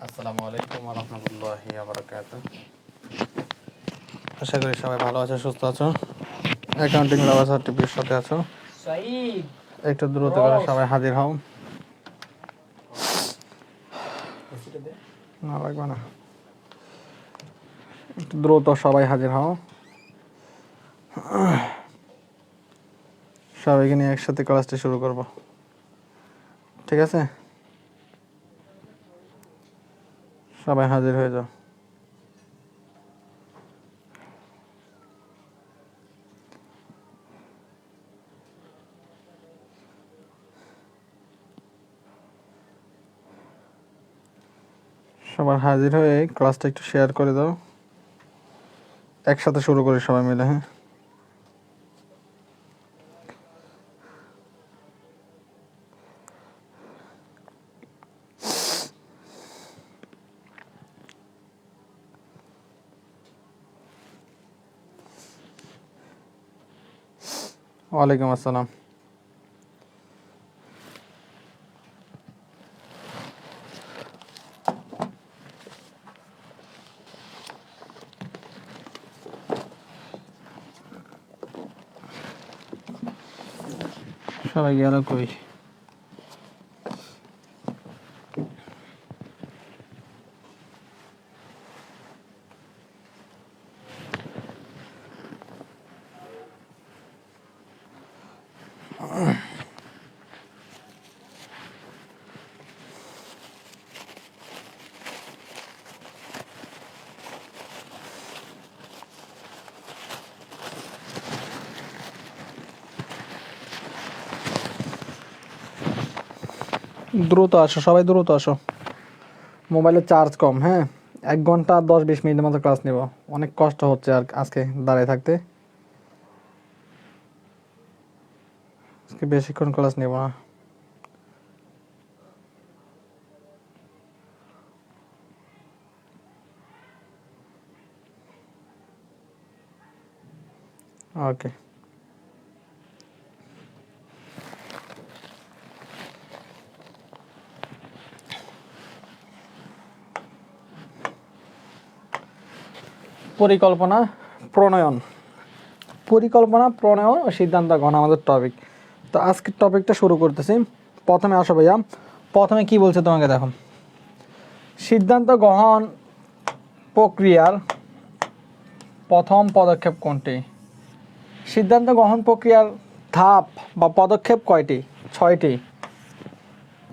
আসসালামু আলাইকুম ওয়া রাহমাতুল্লাহি ওয়া বারাকাতুহু। আশা করি সবাই ভালো আছো, সুস্থ আছো। অ্যাকাউন্টিং লাভার সার্টিফিকেটের সাথে আছো। একটু দ্রুত করে সবাই হাজির হও। না লাগবে না, একটু দ্রুত সবাই হাজির হও। সবাইকে নিয়ে একসাথে ক্লাসটি শুরু করব, ঠিক আছে? সবাই হাজির হয়ে যাও। সবার হাজির হয়ে ক্লাসটা একটু শেয়ার করে দাও, একসাথে শুরু করি সবাই মিলে। হ্যাঁ, ওয়ালাইকুম আসসালাম। সবাই গেল কই? দ্রুত আসো, সবাই দ্রুত আসো। মোবাইলের চার্জ কম। হ্যাঁ, 1 ঘন্টা 10-20 মিনিটের মতো ক্লাস নেব। অনেক কষ্ট হচ্ছে আর আজকে দাঁড়িয়ে থাকতে। আজকে বেশিক্ষণ ক্লাস নেব না। ওকে, পরিকল্পনা প্রণয়ন ও সিদ্ধান্ত গ্রহণ আমাদের টপিক। তো আজকের টপিকটা শুরু করতেছি। প্রথমে আসো ভাইয়া, প্রথমে কি বলছে তোমাকে দেখো। সিদ্ধান্ত গ্রহণ প্রক্রিয়ার প্রথম পদক্ষেপ কোনটি? সিদ্ধান্ত গ্রহণ প্রক্রিয়ার ধাপ বা পদক্ষেপ কয়টি? 6টি।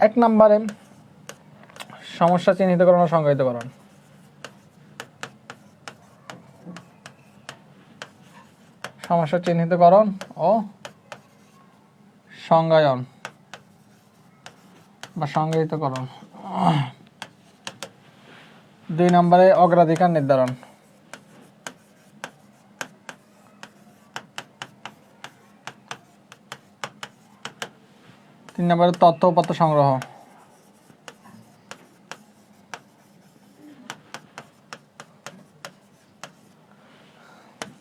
1 নম্বরে সমস্যা চিহ্নিতকরণ ও সংজ্ঞায়িতকরণ। সমস্যা চিহ্নিতকরণ ও সংজ্ঞায়ন বা সংজ্ঞায়িতকরণ। 2 নম্বরে অগ্রাধিকার নির্ধারণ। 3 নম্বরে তথ্য উপাত্ত সংগ্রহ।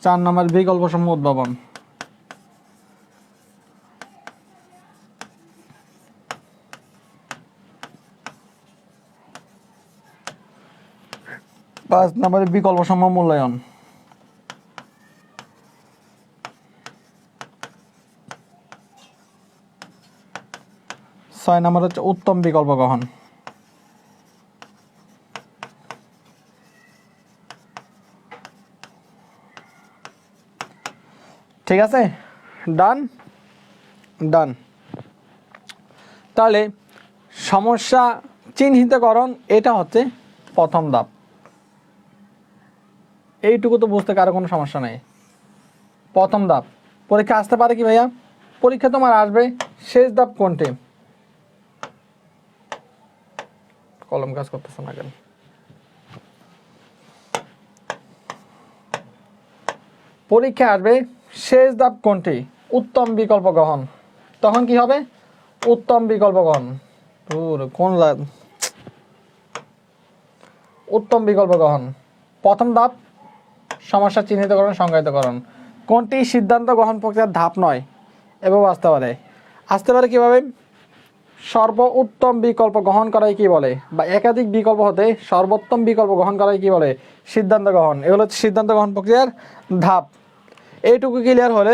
4 নম্বর বিকল্প সমূহ উদ্ভাবন। 5 নম্বরে বিকল্প সমূহ মূল্যায়ন। 6 নম্বর হচ্ছে উত্তম বিকল্প গ্রহণ। ঠিক আছে, ডান। তাহলে সমস্যা চিহ্নিতকরণ এটা হচ্ছে প্রথম ধাপ। এইটুকু তো বুঝতে কারো কোনো সমস্যা নেই। প্রথম ধাপ। পরীক্ষা আসতে পারে কি ভাইয়া? পরীক্ষা তোমার আসবে। শেষ ধাপ কোনটি? কলম কাজ করতেছে না কেন? পরীক্ষা আসবে, শেষ ধাপ কোনটি? উত্তম বিকল্প গ্রহণ। তখন কি হবে? উত্তম বিকল্প গ্রহণ। উত্তম বিকল্প গ্রহণ। প্রথম ধাপ সমস্যা চিহ্নিতকরণ সংজ্ঞায়িতকরণ। কোনটি সিদ্ধান্ত গ্রহণ প্রক্রিয়ার ধাপ নয়? এভাবে আসতে পারে। কিভাবে? সর্বোত্তম বিকল্প গ্রহণ করাই কি বলে, বা একাধিক বিকল্প হতে সর্বোত্তম বিকল্প গ্রহণ করাই কি বলে, সিদ্ধান্ত গ্রহণ। এগুলো হচ্ছে সিদ্ধান্ত গ্রহণ প্রক্রিয়ার ধাপ। এইটুকু ক্লিয়ার হলে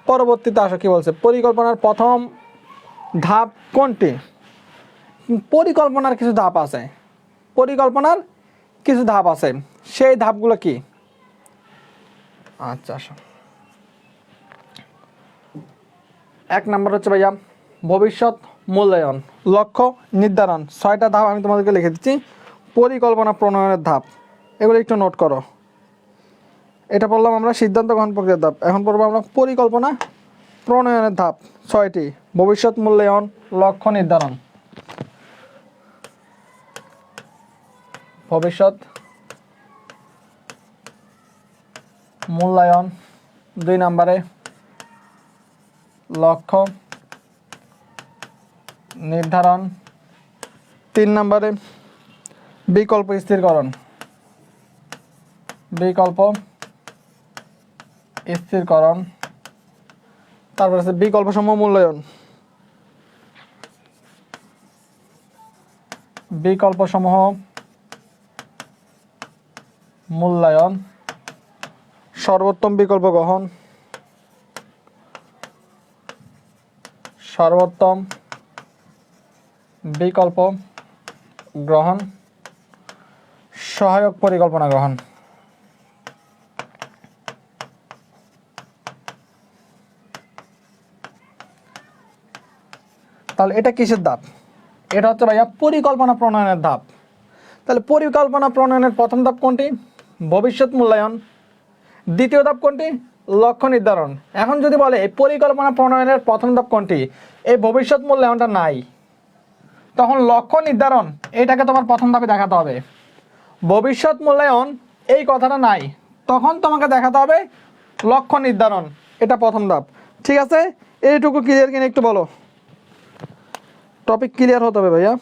পরবর্তীতে আসো কি বলছে, পরিকল্পনার প্রথম ধাপ কোনটি? পরিকল্পনার কিছু ধাপ আছে, পরিকল্পনার কিছু ধাপ আছে, সেই ধাপগুলো কি? আচ্ছা আসো, 1 নম্বর হচ্ছে ভাইয়া ভবিষ্যৎ মূল্যায়ন, লক্ষ্য নির্ধারণ। 6টা ধাপ আমি তোমাদেরকে লিখে দিচ্ছি, পরিকল্পনা প্রণয়নের ধাপ, এগুলো একটু নোট করো। এটা বললাম আমরা সিদ্ধান্ত গ্রহণ প্রক্রিয়ার ধাপ, এখন পড়বো আমরা পরিকল্পনা প্রণয়নের ধাপ 6টি। ভবিষ্যৎ মূল্যায়ন, লক্ষ্য নির্ধারণ, ভবিষ্যৎ মূল্যায়ন, 2 নম্বরে লক্ষ্য নির্ধারণ, 3 নম্বরে বিকল্প স্থিরকরণ, বিকল্প স্থিরকরণ, তারপর আছে বিকল্প সমূহ মূল্যায়ন, বিকল্প সমূহ মূল্যায়ন, সর্বোত্তম বিকল্প গ্রহণ, সর্বোত্তম বিকল্প গ্রহণ, সহায়ক পরিকল্পনা গ্রহণ। তাহলে এটা কিসের ধাপ? এটা হচ্ছে ভাইয়া পরিকল্পনা প্রণয়নের ধাপ। তাহলে পরিকল্পনা প্রণয়নের প্রথম ধাপ কোনটি? ভবিষ্যৎ মূল্যায়ন। দ্বিতীয় ধাপ কোনটি? লক্ষ্য নির্ধারণ। এখন যদি বলে এই পরিকল্পনা প্রণয়নের প্রথম ধাপ কোনটি, এই ভবিষ্যৎ মূল্যায়নটা নাই, তখন লক্ষ্য নির্ধারণ এটাকে তোমার প্রথম ধাপে দেখাতে হবে। ভবিষ্যৎ মূল্যায়ন এই কথাটা নাই, তখন তোমাকে দেখাতে হবে লক্ষ্য নির্ধারণ, এটা প্রথম ধাপ। ঠিক আছে, এইটুকু ক্লিয়ার কিনা একটু বলো, টপিক ক্লিয়ার হতে হবে ভাইয়া।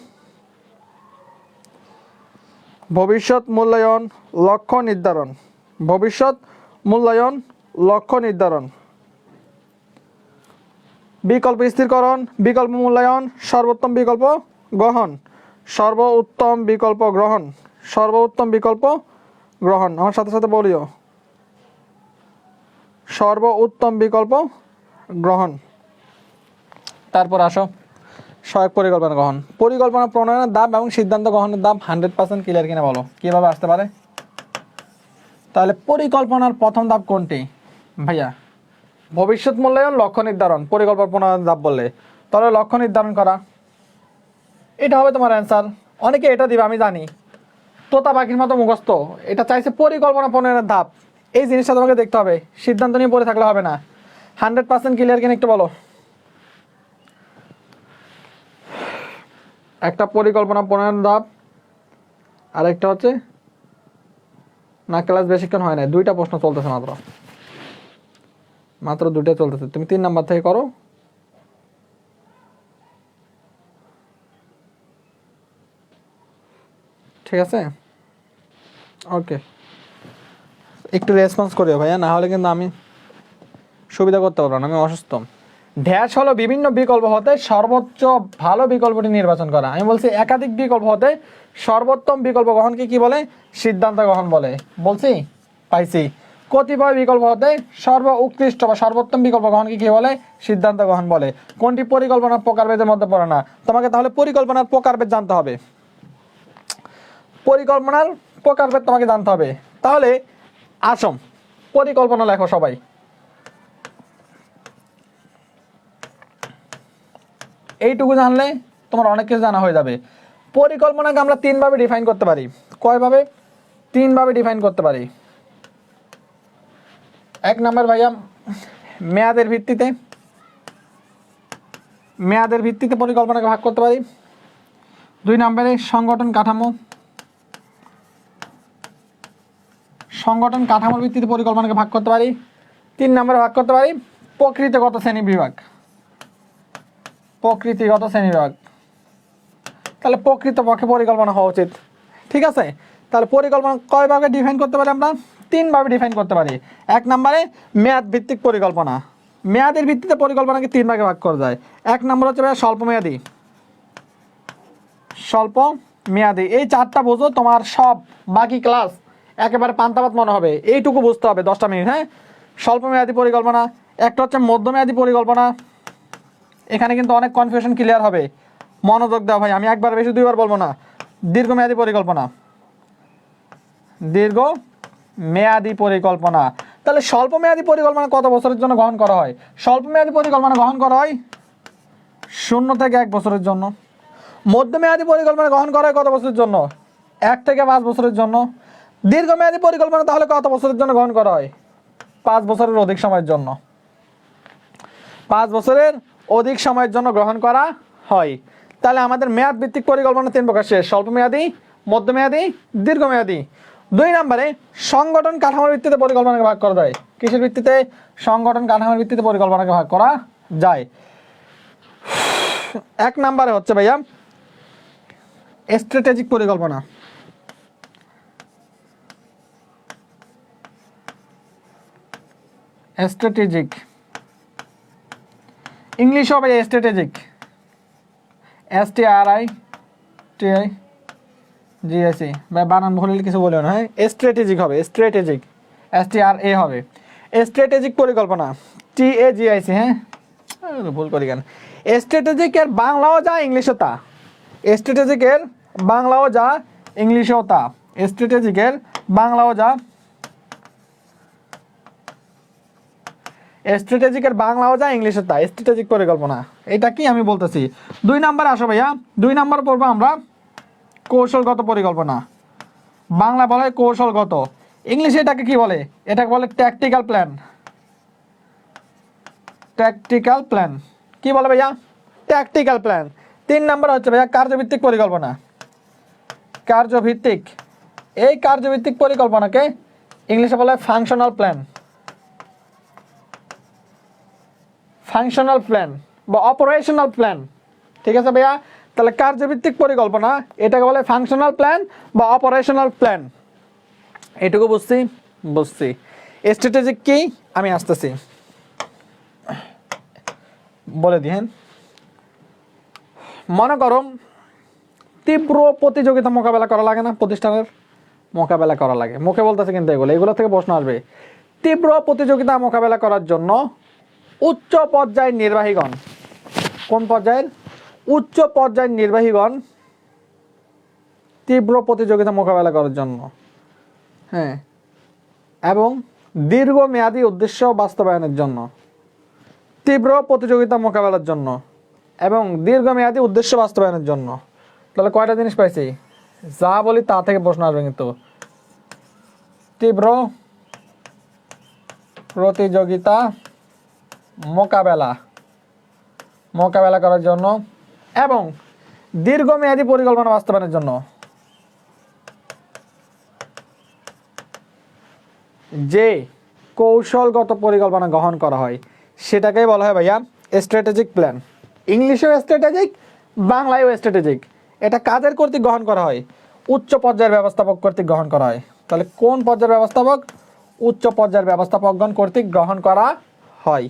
ভবিষ্যৎ মূল্যায়ন, লক্ষ্য নির্ধারণ, ভবিষ্যৎ মূল্যায়ন, লক্ষ্য নির্ধারণ, বিকল্প স্থিরকরণ, বিকল্প মূল্যায়ন, সর্বোত্তম বিকল্প গ্রহণ, সর্বোত্তম বিকল্প গ্রহণ, সর্বোত্তম বিকল্প গ্রহণ। আমার সাথে সাথে বলিও, সর্বোত্তম বিকল্প গ্রহণ। তারপর আসো সহায়ক পরিকল্পনা গ্রহণ। পরিকল্পনা প্রণয়নের ধাপ এবং সিদ্ধান্ত গ্রহণের ধাপ 100% ক্লিয়ার কিনা বলো, কিভাবে আসতে পারে? তাহলে পরিকল্পনার প্রথম ধাপ কোনটি ভাইয়া? ভবিষ্যৎ মূল্যায়ন, লক্ষ্য নির্ধারণ। পরিকল্পনা প্রণয়নের ধাপ বললে তাহলে লক্ষ্য নির্ধারণ করা, এটা হবে তোমার অ্যান্সার। অনেকে এটা দিবে আমি জানি, তোতা পাখির মতো মুখস্থ। এটা চাইছে পরিকল্পনা প্রণয়নের ধাপ, এই জিনিসটা তোমাকে দেখতে হবে, সিদ্ধান্ত নিয়ে পড়ে থাকলে হবে না। 100% ক্লিয়ার কিনা একটু বলো। একটা পরিকল্পনা প্রণয়নের ধাপ, আরেকটা হচ্ছে না ক্লাস বেশিক্ষণ হয় না, 2টা প্রশ্ন চলতেছে, মাত্র 2টা চলতেছে। তুমি 3 নাম্বার থেকে করো। ঠিক আছে, ওকে, একটু রেসপন্স করিও ভাইয়া, না হলে কিন্তু আমি সুবিধা করতে পারবো না, আমি অসুস্থ। ড্যাশ হলো বিভিন্ন বিকল্প হতে সর্বোচ্চ ভালো বিকল্পটি নির্বাচন করা। আমি বলছি একাধিক বিকল্প হতে সর্বোত্তম বিকল্প গ্রহণকে কি বলে? সিদ্ধান্ত গ্রহণ বলে। বলছি পাইছি। কতিপয় বিকল্প হতে সর্বোৎকৃষ্ট বা সর্বোত্তম বিকল্প গ্রহণকে কি বলে? সিদ্ধান্ত গ্রহণ বলে। কোনটি পরিকল্পনার প্রকারভেদের মধ্যে পড়ে না? তোমাকে তাহলে পরিকল্পনার প্রকারভেদ জানতে হবে, পরিকল্পনার প্রকারভেদ তোমাকে জানতে হবে। তাহলে আসো পরিকল্পনা লেখো সবাই। এইটুকু জানলে তোমার অনেক কিছু জানা হয়ে যাবে। পরিকল্পনাকে আমরা 3 ভাবে ডিফাইন করতে পারি। কয়ভাবে? 3 ভাবে ডিফাইন করতে পারি। 1 নাম্বার ভাইয়া মেয়াদের ভিত্তিতে, মেয়াদের ভিত্তিতে পরিকল্পনাকে ভাগ করতে পারি। 2 নম্বরে সংগঠন কাঠামো, সংগঠন কাঠামোর ভিত্তিতে পরিকল্পনাকে ভাগ করতে পারি। 3 নম্বরে ভাগ করতে পারি প্রকৃতিগত শ্রেণী বিভাগ, প্রকৃতিগত শ্রেণী বিভাগ। তাহলে প্রকৃতপক্ষে পরিকল্পনা হওয়া উচিত। ঠিক আছে, তাহলে পরিকল্পনা কয় ভাবে ডিফাইন করতে পারি আমরা? 3 ভাবে ডিফাইন করতে পারি। 1 নম্বরে মেয়াদ ভিত্তিক পরিকল্পনা, মেয়াদের ভিত্তিতে পরিকল্পনাকে 3 ভাগে ভাগ করা যায়। 1 নম্বর হচ্ছে স্বল্প মেয়াদী, স্বল্প মেয়াদি, এই চারটা বোঝো, তোমার সব বাকি ক্লাস একেবারে পান্তাভাত মনে হবে, এইটুকু বুঝতে হবে 10টা মিনিট। হ্যাঁ, স্বল্প মেয়াদি পরিকল্পনা, একটা হচ্ছে মধ্যমেয়াদী পরিকল্পনা। এখানে কিন্তু অনেক কনফিউশন ক্লিয়ার হবে, মনোযোগ দাও ভাই, আমি একবার বেশি দুইবার বলবো না। দীর্ঘমেয়াদী পরিকল্পনা, দীর্ঘ মেয়াদী পরিকল্পনা। তাহলে স্বল্প মেয়াদী পরিকল্পনা কত বছরের জন্য গ্রহণ করা হয়? স্বল্প মেয়াদী পরিকল্পনা গ্রহণ করা হয় 0 থেকে 1 বছরের জন্য। মধ্যমেয়াদী পরিকল্পনা গ্রহণ করা হয় কত বছরের জন্য? 1 থেকে 5 বছরের জন্য। দীর্ঘমেয়াদী পরিকল্পনা তাহলে কত বছরের জন্য গ্রহণ করা হয়? 5 বছরের অধিক সময়ের জন্য। 5 বছরের অধিক সময়ের জন্য গ্রহণ করা হয়। তাহলে আমাদের মেয়াদ ভিত্তিক পরিকল্পনা 3 প্রকার শেষ: স্বল্পমেয়াদী, মধ্যমেয়াদী, দীর্ঘমেয়াদী। 2 নম্বরে সংগঠন কাঠামোর ভিত্তিতে পরিকল্পনাকে ভাগ করা যায়। কিসের ভিত্তিতে? সংগঠন কাঠামোর ভিত্তিতে পরিকল্পনাকে ভাগ করা যায়। 1 নম্বরে হচ্ছে ভাইয়া স্ট্র্যাটেজিক পরিকল্পনা। স্ট্র্যাটেজিক, ইংলিশ হবে স্ট্র্যাটেজিক, STRITIGIC, বানান ভুল কিছু বলিও না। হ্যাঁ, স্ট্র্যাটেজিক হবে, স্ট্র্যাটেজিক, STRA হবে। স্ট্র্যাটেজিক পরিকল্পনা, TAGIC। হ্যাঁ, ভুল করি কেন? স্ট্র্যাটেজিকের বাংলাও যা ইংলিশও তা, স্ট্র্যাটেজিকের বাংলাও যা ইংলিশও তা, স্ট্র্যাটেজিকের বাংলাও যা, স্ট্র্যাটেজিকের বাংলাও যা ইংলিশও তা, স্ট্র্যাটেজিক পরিকল্পনা। এটা কি আমি বলতেছি। 2 নম্বর আসো ভাইয়া, 2 নম্বর পড়বো আমরা কৌশলগত পরিকল্পনা। বাংলা বলা হয় কৌশলগত, ইংলিশে এটাকে কি বলে? এটাকে বলে ট্যাকটিক্যাল প্ল্যান। ট্যাকটিক্যাল প্ল্যান কি বলে ভাইয়া? Tactical plan. 3 নম্বর হচ্ছে ভাইয়া কার্যভিত্তিক পরিকল্পনা। কার্যভিত্তিক, এই কার্যভিত্তিক পরিকল্পনাকে ইংলিশে বলা হয় ফাংশনাল প্ল্যান। ফাংশনাল প্ল্যান বা অপারেশনাল প্ল্যান। ঠিক আছে ভাইয়া? তাহলে কার্যভিত্তিক পরিকল্পনা এটাকে বলে ফাংশনাল প্ল্যান বা অপারেশনাল প্ল্যান। এটুকু বুঝছি। স্ট্র্যাটেজিক কি আমি আসতেছি, বলে দিন। মনে করো তীব্র প্রতিযোগিতা মোকাবেলা করা লাগে না, প্রতিষ্ঠানের মোকাবেলা করা লাগে, মুখে বলতেছে কিন্তু এগুলো থেকে প্রশ্ন আসবে। তীব্র প্রতিযোগিতা মোকাবেলা করার জন্য উচ্চ পর্যায়ের নির্বাহীগণ, কোন পর্যায়ের? উচ্চ পর্যায়ের নির্বাহীগণ তীব্র প্রতিযোগিতা মোকাবেলা করার জন্য, হ্যাঁ, এবং দীর্ঘমেয়াদী উদ্দেশ্য বাস্তবায়নের জন্য, তীব্র প্রতিযোগিতা মোকাবেলার জন্য এবং দীর্ঘমেয়াদী উদ্দেশ্য বাস্তবায়নের জন্য। তাহলে কয়টা জিনিস পাইছি? যা বলি তা থেকে প্রশ্ন আসবে কিন্তু। তীব্র প্রতিযোগিতা মোকাবেলা করার জন্য এবং দীর্ঘমেয়াদী পরিকল্পনা বাস্তবায়নের জন্য। যে কৌশলগত পরিকল্পনা গ্রহণ করা হয় সেটাকেই বলা হয় ভাইয়া স্ট্র্যাটেজিক প্ল্যান। ইংলিশেও স্ট্র্যাটেজিক, বাংলায়ও স্ট্র্যাটেজিক। এটা কাদের কর্তৃক গ্রহণ করা হয়? উচ্চ পর্যায়ের ব্যবস্থাপক কর্তৃক গ্রহণ করা হয়। তাহলে কোন পর্যায়ের ব্যবস্থাপক? উচ্চ পর্যায়ের ব্যবস্থাপকগণ কর্তৃক গ্রহণ করা হয়।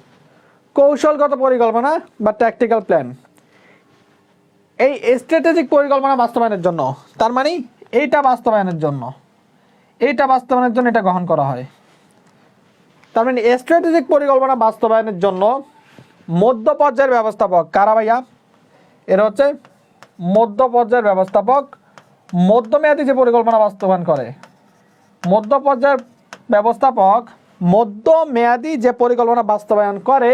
কৌশলগত পরিকল্পনা বা ট্যাকটিক্যাল প্ল্যান, এই স্ট্র্যাটেজিক পরিকল্পনা বাস্তবায়নের জন্য, তার মানে এইটা বাস্তবায়নের জন্য এটা গ্রহণ করা হয়। তার মানে স্ট্র্যাটেজিক পরিকল্পনা বাস্তবায়নের জন্য মধ্য পর্যায়ের ব্যবস্থাপক কারা ভাইয়া? এরা হচ্ছে মধ্য পর্যায়ের ব্যবস্থাপক। মধ্যমেয়াদী যে পরিকল্পনা বাস্তবায়ন করে, মধ্য পর্যায়ের ব্যবস্থাপক মধ্যমেয়াদী যে পরিকল্পনা বাস্তবায়ন করে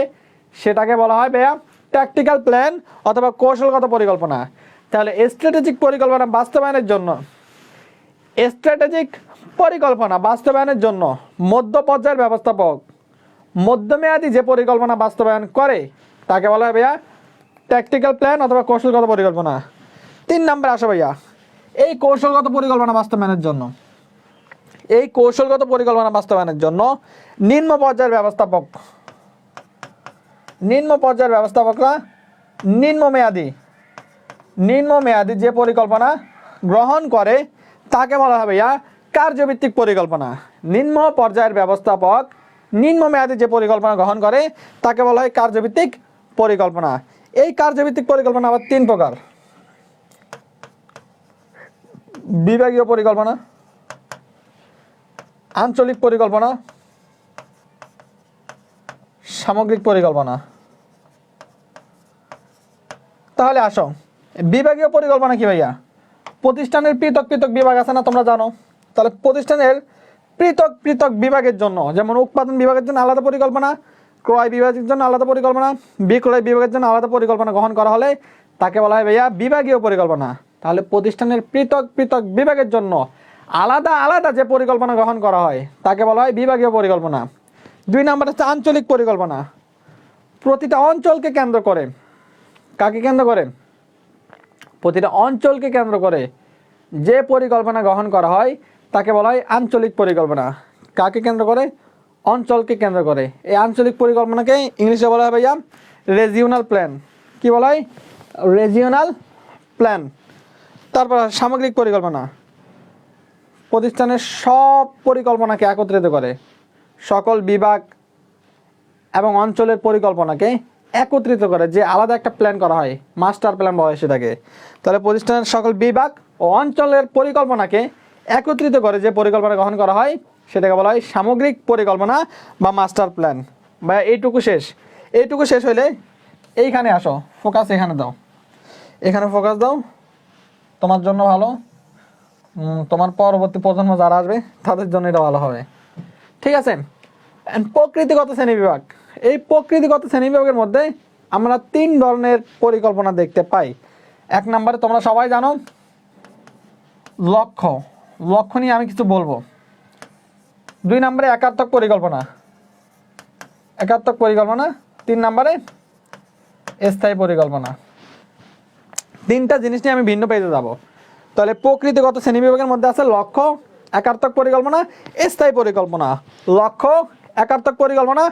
সেটাকে বলা হয় ভাইয়া ট্যাকটিক্যাল প্ল্যান অথবা কৌশলগত পরিকল্পনা। তাহলে স্ট্র্যাটেজিক পরিকল্পনা বাস্তবায়নের জন্য, স্ট্র্যাটেজিক পরিকল্পনা বাস্তবায়নের জন্য মধ্য পর্যায়ের ব্যবস্থাপক মধ্যমেয়াদী যে পরিকল্পনা বাস্তবায়ন করে তাকে বলা হয় ভাইয়া ট্যাকটিক্যাল প্ল্যান অথবা কৌশলগত পরিকল্পনা। 3 নম্বর আসো ভাইয়া এই কৌশলগত পরিকল্পনা বাস্তবায়নের জন্য নিম্ন পর্যায়ের ব্যবস্থাপকরা নিম্নমেয়াদী যে পরিকল্পনা গ্রহণ করে তাকে বলা হবে ভাইয়া কার্যভিত্তিক পরিকল্পনা। নিম্ন পর্যায়ের ব্যবস্থাপক নিম্নমেয়াদী যে পরিকল্পনা গ্রহণ করে তাকে বলা হয় কার্যভিত্তিক পরিকল্পনা। এই কার্যভিত্তিক পরিকল্পনা আবার 3 প্রকার। বিভাগীয় পরিকল্পনা, আঞ্চলিক পরিকল্পনা, সামগ্রিক পরিকল্পনা। তাহলে আসো, বিভাগীয় পরিকল্পনা কি ভাইয়া? প্রতিষ্ঠানের পৃথক পৃথক বিভাগ আছে না, তোমরা জানো। তাহলে প্রতিষ্ঠানের পৃথক পৃথক বিভাগের জন্য, যেমন উৎপাদন বিভাগের জন্য আলাদা পরিকল্পনা, ক্রয় বিভাগের জন্য আলাদা পরিকল্পনা, বিক্রয় বিভাগের জন্য আলাদা পরিকল্পনা গ্রহণ করা হলে তাকে বলা হয় ভাইয়া বিভাগীয় পরিকল্পনা। তাহলে প্রতিষ্ঠানের পৃথক পৃথক বিভাগের জন্য আলাদা আলাদা যে পরিকল্পনা গ্রহণ করা হয় তাকে বলা হয় বিভাগীয় পরিকল্পনা। 2 নম্বর হচ্ছে আঞ্চলিক পরিকল্পনা। প্রতিটা অঞ্চলকে কেন্দ্র করে, কাকে কেন্দ্র করে? প্রতিটা অঞ্চলকে কেন্দ্র করে যে পরিকল্পনা গ্রহণ করা হয় তাকে বলা হয় আঞ্চলিক পরিকল্পনা। কাকে কেন্দ্র করে? অঞ্চলকে কেন্দ্র করে। এই আঞ্চলিক পরিকল্পনাকে ইংলিশে বলা হয় ভাইয়া রিজিওনাল প্ল্যান। কি বলা হয়? Regional plan. তারপর সামগ্রিক পরিকল্পনা, প্রতিষ্ঠানের সব পরিকল্পনাকে একত্রিত করে, সকল বিভাগ এবং অঞ্চলের পরিকল্পনাকে একত্রিত করে যে আলাদা একটা প্ল্যান করা হয়, মাস্টার প্ল্যান বলা হয় সেটাকে। তাহলে প্রতিষ্ঠানের সকল বিভাগ ও অঞ্চলের পরিকল্পনাকে একত্রিত করে যে পরিকল্পনা গ্রহণ করা হয় সেটাকে বলা হয় সামগ্রিক পরিকল্পনা বা মাস্টার প্ল্যান। বা এইটুকু শেষ। এইটুকু শেষ হইলে এইখানে আসো, ফোকাস এখানে দাও, এখানে ফোকাস দাও, তোমার জন্য ভালো, তোমার পরবর্তী প্রজন্ম যারা আসবে তাদের জন্য এটা ভালো হবে। ঠিক আছে। প্রকৃতিগত শ্রেণীবিভাগ। এই প্রকৃতিগত শ্রেণীবিভাগের মধ্যে আমরা 3 ধরনের পরিকল্পনা দেখতে পাই। 1 নম্বরে তোমরা সবাই জানো লক্ষ্য। লক্ষ্য নিয়ে আমি কিছু বলবো। 2 নম্বরে একাত্মক পরিকল্পনা, একাত্মক পরিকল্পনা। 3 নম্বরে স্থায়ী পরিকল্পনা। 3টা জিনিস নিয়ে আমি ভিন্ন পেজে যাব। তাহলে প্রকৃতিগত শ্রেণীবিভাগের মধ্যে আছে লক্ষ্য, একাত্মক পরিকল্পনা, স্থায়ী পরিকল্পনা। লক্ষ্য, একাত্মক পরিকল্পনা,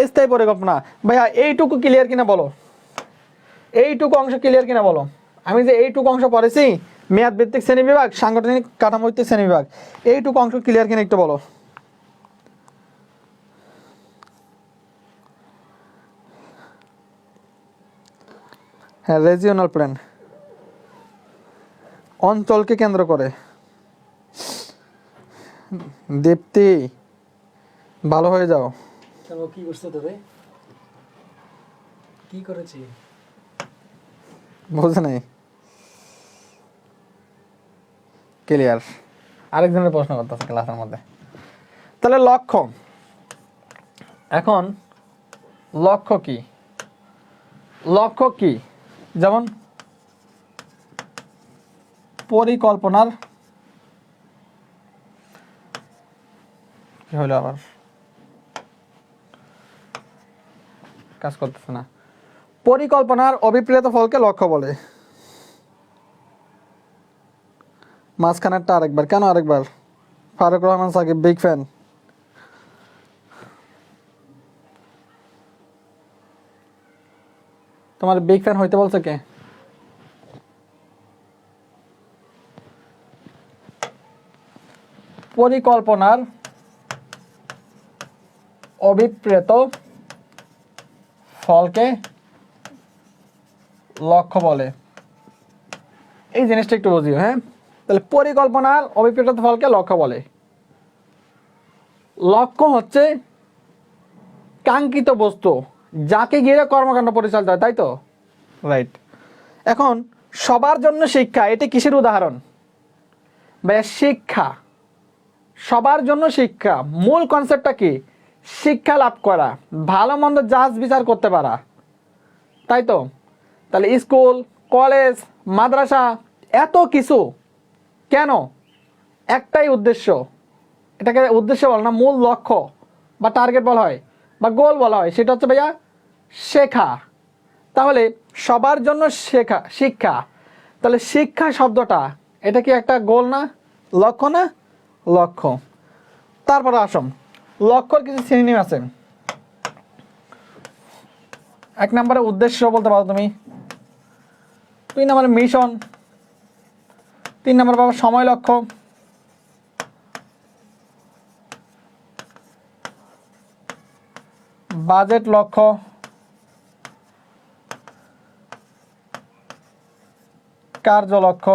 স্থায়ী পরিকল্পনা। ভাইয়া এইটুকু ক্লিয়ার কিনা বলো? এইটুকু অংশ ক্লিয়ার কিনা বলো? আমি যে এইটুকু অংশ পড়েছি, মেয়াদ ভিত্তিক শ্রেণীবিভাগ, সাংগঠনিক কাঠামো ভিত্তিক শ্রেণীবিভাগ, এইটুকু অংশ ক্লিয়ার কিনা একটু বলো? হ্যাঁ, রিজিওনাল প্ল্যান অঞ্চলকে কেন্দ্র করে। দীপ্তি ভালো হয়ে যাও। কি করছো তবে? কি করেছি বুঝে নাই? ক্লিয়ার। আরেকজনের প্রশ্ন করতেছে ক্লাসের মধ্যে। তাহলে লক্ষ্য, এখন লক্ষ্য কি? লক্ষ্য কি? যেমন পরিকল্পনার কি হলো, আবার কাজ করতেছে না। পরিকল্পনার অভিপ্রেত ফলকে লক্ষ্য বলে। মাঝখানেরটা আরেকবার, কেন আরেকবার? Faruk Rahman Sakib big fan. তোমার বিগ ফ্যান হইতে বলছে কে? পরিকল্পনার অভিপ্রেত ফলকে লক্ষ্য বলে। এই জিনিসটা একটু বুঝিও। হ্যাঁ, তাহলে পরিকল্পনার অভিপ্রেত ফলকে লক্ষ্য বলে। লক্ষ্য হচ্ছে কাঙ্ক্ষিত বস্তু, যাকে ঘিরে কর্মকাণ্ড পরিচালিত হয়, তাই তো? রাইট। এখন সবার জন্য শিক্ষা, এটি কিসের উদাহরণ? ভাইয়া শিক্ষা, সবার জন্য শিক্ষা। মূল কনসেপ্টটা কি? শিক্ষা লাভ করা, ভালো মন্দ জাজ বিচার করতে পারা, তাই তো? তাহলে স্কুল, কলেজ, মাদ্রাসা, এত কিছু কেন? একটাই উদ্দেশ্য। এটাকে উদ্দেশ্য বলা না, মূল লক্ষ্য বা টার্গেট বলা হয় বা গোল বলা হয়। সেটা হচ্ছে ভাইয়া শেখা। তাহলে সবার জন্য শেখা, শিক্ষা। তাহলে শিক্ষা শব্দটা এটা কি একটা গোল না, লক্ষ্য না? লক্ষ্য। তারপরে আসুন, লক্ষ্যর কিছু সিনোনিম আছে। 1 নম্বরে উদ্দেশ্য বলতে পারো তুমি। 2 নম্বরে মিশন। 3 নম্বরে পাবো সময় লক্ষ্য। বাজেট লক্ষ্য। কার্য লক্ষ্য।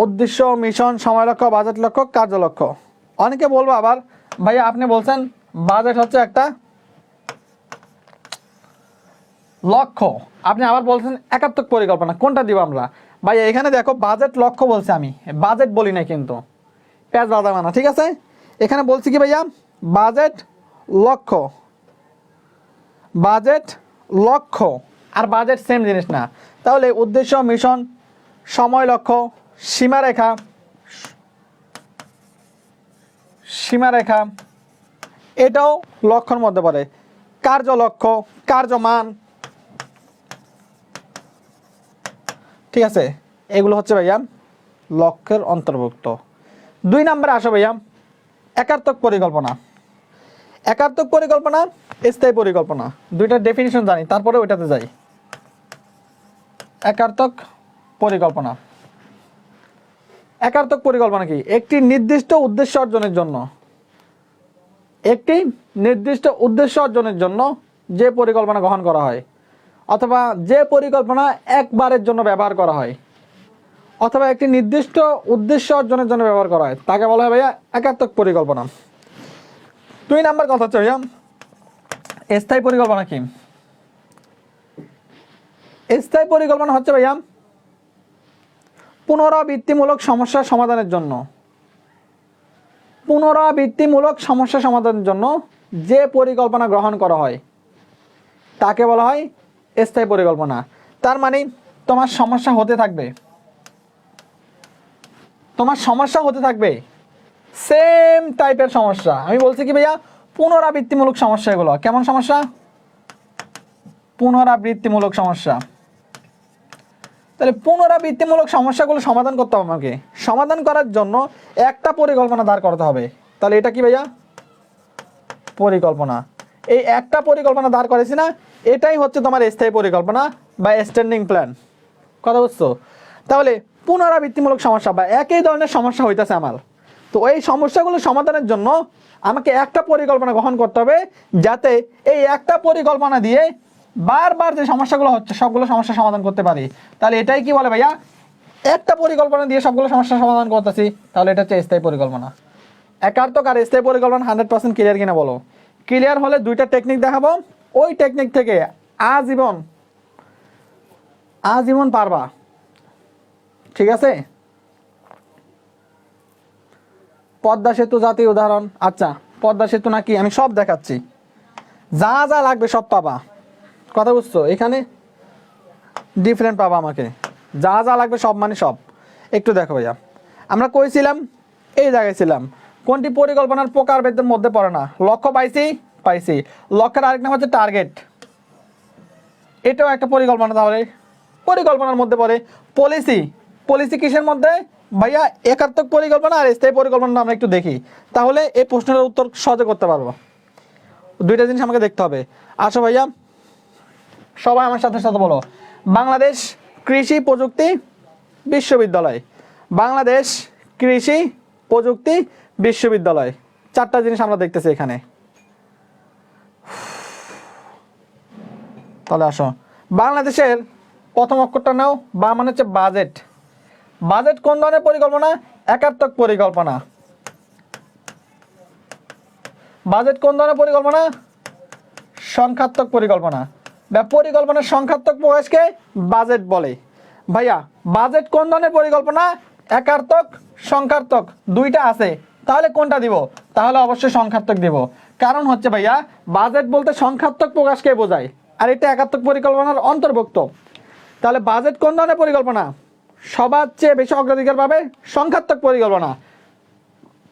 উদ্দেশ্য, মিশন, সময় লক্ষ্য, বাজেট লক্ষ্য, কার্য লক্ষ্য। অনেকে বলবো আবার ভাইয়া আপনি বলছেন বাজেট হচ্ছে একটা লক্ষ্য, আপনি আবার বলছেন একাত্মক পরিকল্পনা, কোনটা দিব আমরা? ভাইয়া এখানে দেখো বাজেট লক্ষ্য বলছি, আমি বাজেট বলি না কিন্তু, পেঁয়াজ বাদাম না, ঠিক আছে? এখানে বলছি কি ভাইয়া বাজেট লক্ষ্য, বাজেট লক্ষ্য আর বাজেট সেম জিনিস না। তাহলে উদ্দেশ্য, মিশন, সময় লক্ষ্য, সীমারেখা, সীমারেখা এটাও লক্ষ্যর মধ্যে পড়ে। কার্য লক্ষ্য, কার্যমান, ঠিক আছে? এগুলো হচ্ছে ভাইয়া লক্ষ্যের অন্তর্ভুক্ত। 2 নম্বরে আসো ভাইয়া একাত্মক পরিকল্পনা। একাত্মক পরিকল্পনা, স্থায়ী পরিকল্পনা, দুইটা ডেফিনিশন জানি তারপরে ওইটাতে যাই। একাত্মক পরিকল্পনা, একাত্মক পরিকল্পনা কি? একটি নির্দিষ্ট উদ্দেশ্য অর্জনের জন্য, একটি নির্দিষ্ট উদ্দেশ্য অর্জনের জন্য যে পরিকল্পনা গ্রহণ করা হয়, অথবা যে পরিকল্পনা একবারের জন্য ব্যবহার করা হয়, অথবা একটি নির্দিষ্ট উদ্দেশ্য অর্জনের জন্য ব্যবহার করা হয়, তাকে বলা হয় ভাইয়া একাত্মক পরিকল্পনা। 2 নাম্বার কথা হচ্ছে ভাইয়া স্থায়ী পরিকল্পনা কি? স্থায়ী পরিকল্পনা হচ্ছে ভাইয়া পুনরাবৃত্তিমূলক সমস্যা সমাধানের জন্য, পুনরাবৃত্তিমূলক সমস্যা সমাধানের জন্য যে পরিকল্পনা গ্রহণ করা হয় তাকে বলা হয় স্থায়ী পরিকল্পনা। তার মানে তোমার সমস্যা হতে থাকবে, তোমার সমস্যা হতে থাকবে সেম টাইপের সমস্যা। আমি বলছি কি ভাইয়া পুনরাবৃত্তিমূলক সমস্যা। এগুলো কেমন সমস্যা? পুনরাবৃত্তিমূলক সমস্যা। তাহলে পুনরাবৃত্তিমূলক সমস্যাগুলো সমাধান করতে হবে আমাকে, সমাধান করার জন্য একটা পরিকল্পনা দাঁড় করতে হবে। তাহলে এটা কি ভাইয়া পরিকল্পনা। এই একটা পরিকল্পনা দাঁড় করেছি না, এটাই হচ্ছে তোমার স্থায়ী পরিকল্পনা বা স্ট্যান্ডিং প্ল্যান। কথা বুঝছো? তাহলে পুনরাবৃত্তিমূলক সমস্যা বা একই ধরনের সমস্যা হইতেছে আমার, তো এই সমস্যাগুলো সমাধানের জন্য আমাকে একটা পরিকল্পনা গ্রহণ করতে হবে, যাতে এই একটা পরিকল্পনা দিয়ে বারবার যে সমস্যাগুলো হচ্ছে সবগুলো সমস্যা সমাধান করতে পারি। তাহলে এটাই কি বলে ভাইয়া একটা পরিকল্পনা দিয়ে সবগুলো সমস্যা সমাধান করতেছি, তাহলে এটা হচ্ছে স্থায়ী পরিকল্পনা। একাত্মক আর স্থায়ী পরিকল্পনা 100% ক্লিয়ার কিনা বলো? ক্লিয়ার হলে দুইটা টেকনিক দেখাবো, ওই টেকনিক থেকে আজীবন পারবা, ঠিক আছে? পদ্মা সেতু জাতীয় উদাহরণ। আচ্ছা পদ্মা সেতু নাকি আমি সব দেখাচ্ছি, যা যা লাগবে সব পাবা। কথা বুঝছো? এখানে ডিফারেন্ট পাবা, আমাকে যা যা লাগবে সব মানে সব। একটু দেখো ভাইয়া, আমরা কইছিলাম এই জায়গায় ছিলাম, কোনটি পরিকল্পনার প্রকারভেদের মধ্যে পড়ে না? লক্ষ্য পাইছি। লক্ষ্যের আরেক নাম হচ্ছে টার্গেট, এটাও একটা পরিকল্পনা। তাহলে পরিকল্পনার মধ্যে পড়ে। পলিসি কিসের মধ্যে ভাইয়া? একাত্মক পরিকল্পনা আর স্থায়ী পরিকল্পনা। আমরা একটু দেখি, তাহলে এই প্রশ্নের উত্তর সহজে করতে পারবো। দুইটা জিনিস আমাকে দেখতে হবে। আসো ভাইয়া সবাই আমার সাথে সাথে বলো, বাংলাদেশ কৃষি প্রযুক্তি বিশ্ববিদ্যালয়। বাংলাদেশ কৃষি প্রযুক্তি বিশ্ববিদ্যালয়। 4টা জিনিস আমরা দেখতেছি এখানে। তাহলে আসো, বাংলাদেশের প্রথম অক্ষরটা নাও, বা মানে হচ্ছে বাজেট। বাজেট কোন ধরনের পরিকল্পনা? একাত্মক পরিকল্পনা। বাজেট কোন ধরনের পরিকল্পনা? সংখ্যাত্মক পরিকল্পনা। বা পরিকল্পনার সংখ্যাত্মক প্রকাশকে বাজেট বলে। ভাইয়া বাজেট কোন ধরনের পরিকল্পনা? একাত্মক, সংখ্যাত্মক দুইটা আছে, তাহলে কোনটা দিব? তাহলে অবশ্যই সংখ্যাত্মক দিব। কারণ হচ্ছে ভাইয়া বাজেট বলতে সংখ্যাত্মক প্রকাশকে বোঝায়, আর এটা একাত্মক পরিকল্পনার অন্তর্ভুক্ত। তাহলে বাজেট কোন ধরনের পরিকল্পনা? সবার চেয়ে বেশি অগ্রাধিকার পাবে সংখ্যাত্মক পরিকল্পনা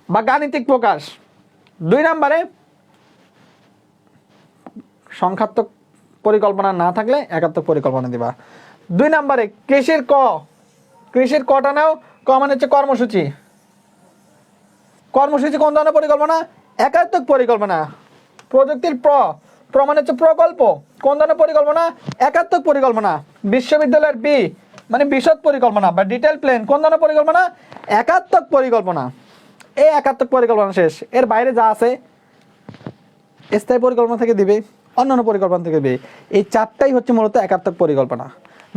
বা গাণিতিক প্রকাশ। 2 নম্বরে সংখ্যাত্মক পরিকল্পনা না থাকলে একাত্মক পরিকল্পনা দিবা। 2 নম্বরে কৃষির কটা নাও। ক মানে হচ্ছে কর্মসূচি। কর্মসূচি কোন ধরনের পরিকল্পনা? একাত্মক পরিকল্পনা। প্রযুক্তির প্র মানে হচ্ছে প্রকল্প। কোন ধরনের পরিকল্পনা? একাত্মক পরিকল্পনা। বিশ্ববিদ্যালয়ের বি মানে বিশদ পরিকল্পনা বা ডিটেল প্ল্যান। কোন ধরনের পরিকল্পনা? একাত্মক পরিকল্পনা। এই একাত্মক পরিকল্পনা শেষ, এর বাইরে যা আছে স্থায়ী পরিকল্পনা থেকে দিবে, অন্যান্য পরিকল্পনা থেকে দিবে। এই 4টাই হচ্ছে মূলত একাত্মক পরিকল্পনা।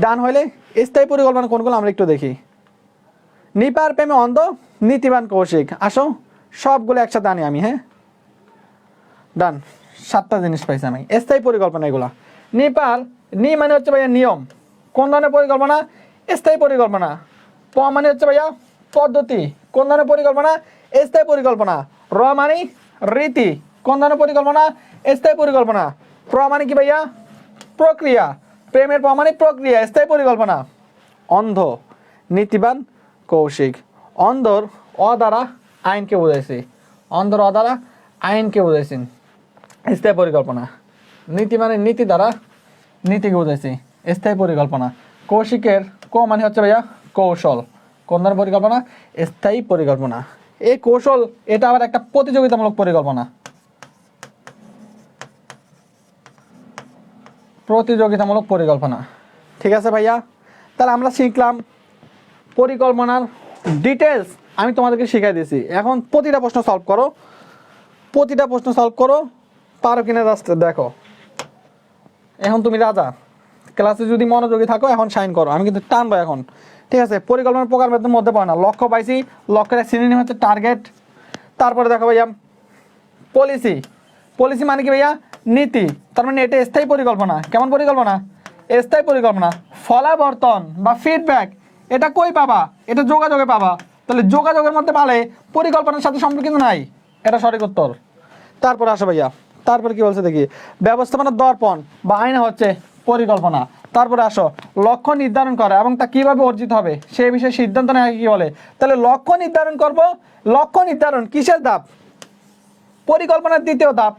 ডান হইলে স্থায়ী পরিকল্পনা কোনগুলো আমরা একটু দেখি। নিপার প্রেমে অন্ধ নীতিবান কৌশিক। আসো সবগুলো একসাথে আনি আমি, হ্যাঁ ডান। 7টা জিনিস পাইছি আমি, স্থায়ী পরিকল্পনা এগুলা। নিপার, নি মানে হচ্ছে ভাইয়া নিয়ম, কোন ধরনের পরিকল্পনা? স্থায়ী পরিকল্পনা। প মানে হচ্ছে ভাইয়া পদ্ধতি, কোন ধরনের পরিকল্পনা? স্থায়ী পরিকল্পনা। র মানে রীতি, কোন ধরনের পরিকল্পনা? স্থায়ী পরিকল্পনা। প্র মানে কি ভাইয়া? প্রক্রিয়া। প্রেমের প মানে প্রক্রিয়া, স্থায়ী পরিকল্পনা। অন্ধ, নীতিবান কৌশিক। অন্ধর অ দ্বারা আইনকে বোঝাইছি, অন্ধর অ দ্বারা আইনকে বোঝাইছি, স্থায়ী পরিকল্পনা। নীতি মানে নীতি দ্বারা নীতিকে বোঝাইছি, স্থায়ী পরিকল্পনা। কৌশিকের ক মানে হচ্ছে ভাইয়া কৌশল, কোন ধরনের পরিকল্পনা? স্থায়ী পরিকল্পনা। এই কৌশল এটা আবার একটা প্রতিযোগিতামূলক পরিকল্পনা, প্রতিযোগিতামূলক পরিকল্পনা। ঠিক আছে ভাইয়া, তাহলে আমরা শিখলাম পরিকল্পনার ডিটেলস, আমি তোমাদেরকে শিখাই দিয়েছি। এখন প্রতিটা প্রশ্ন সলভ করো, প্রতিটা প্রশ্ন সলভ করো, পারো কিনা জাস্ট দেখো। এখন তুমি রাজা, ক্লাসে যদি মনোযোগী থাকো এখন সাইন করো, আমি কিন্তু টানবো এখন। ঠিক আছে, পরিকল্পনার প্রকার মধ্যে পড়ে না। লক্ষ্য পাইছি, লক্ষ্যের সিনোনিম হচ্ছে টার্গেট। তারপরে দেখো ভাইয়া পলিসি, পলিসি মানে কি ভাইয়া? নীতি। তার মানে এটা স্থায়ী পরিকল্পনা। কেমন পরিকল্পনা? স্থায়ী পরিকল্পনা। ফলাবর্তন বা ফিডব্যাক, এটা কই পাবা? এটা যোগাযোগে পাবা। তাহলে যোগাযোগের মধ্যে পালে পরিকল্পনার সাথে সম্পর্কিত নাই, এটা সঠিক উত্তর। তারপরে আসো ভাইয়া, তারপরে কি বলছে দেখি, ব্যবস্থাপনার দর্পণ বা আয়না হচ্ছে পরিকল্পনা। তারপরে আসো লক্ষ্য নির্ধারণ করা এবং তা কিভাবে অর্জিত হবে সেই বিষয়ে সিদ্ধান্ত নেওয়া কি বলে? তাহলে লক্ষ্য নির্ধারণ করব, লক্ষ্য নির্ধারণ কিসের ধাপ? পরিকল্পনার দ্বিতীয় ধাপ।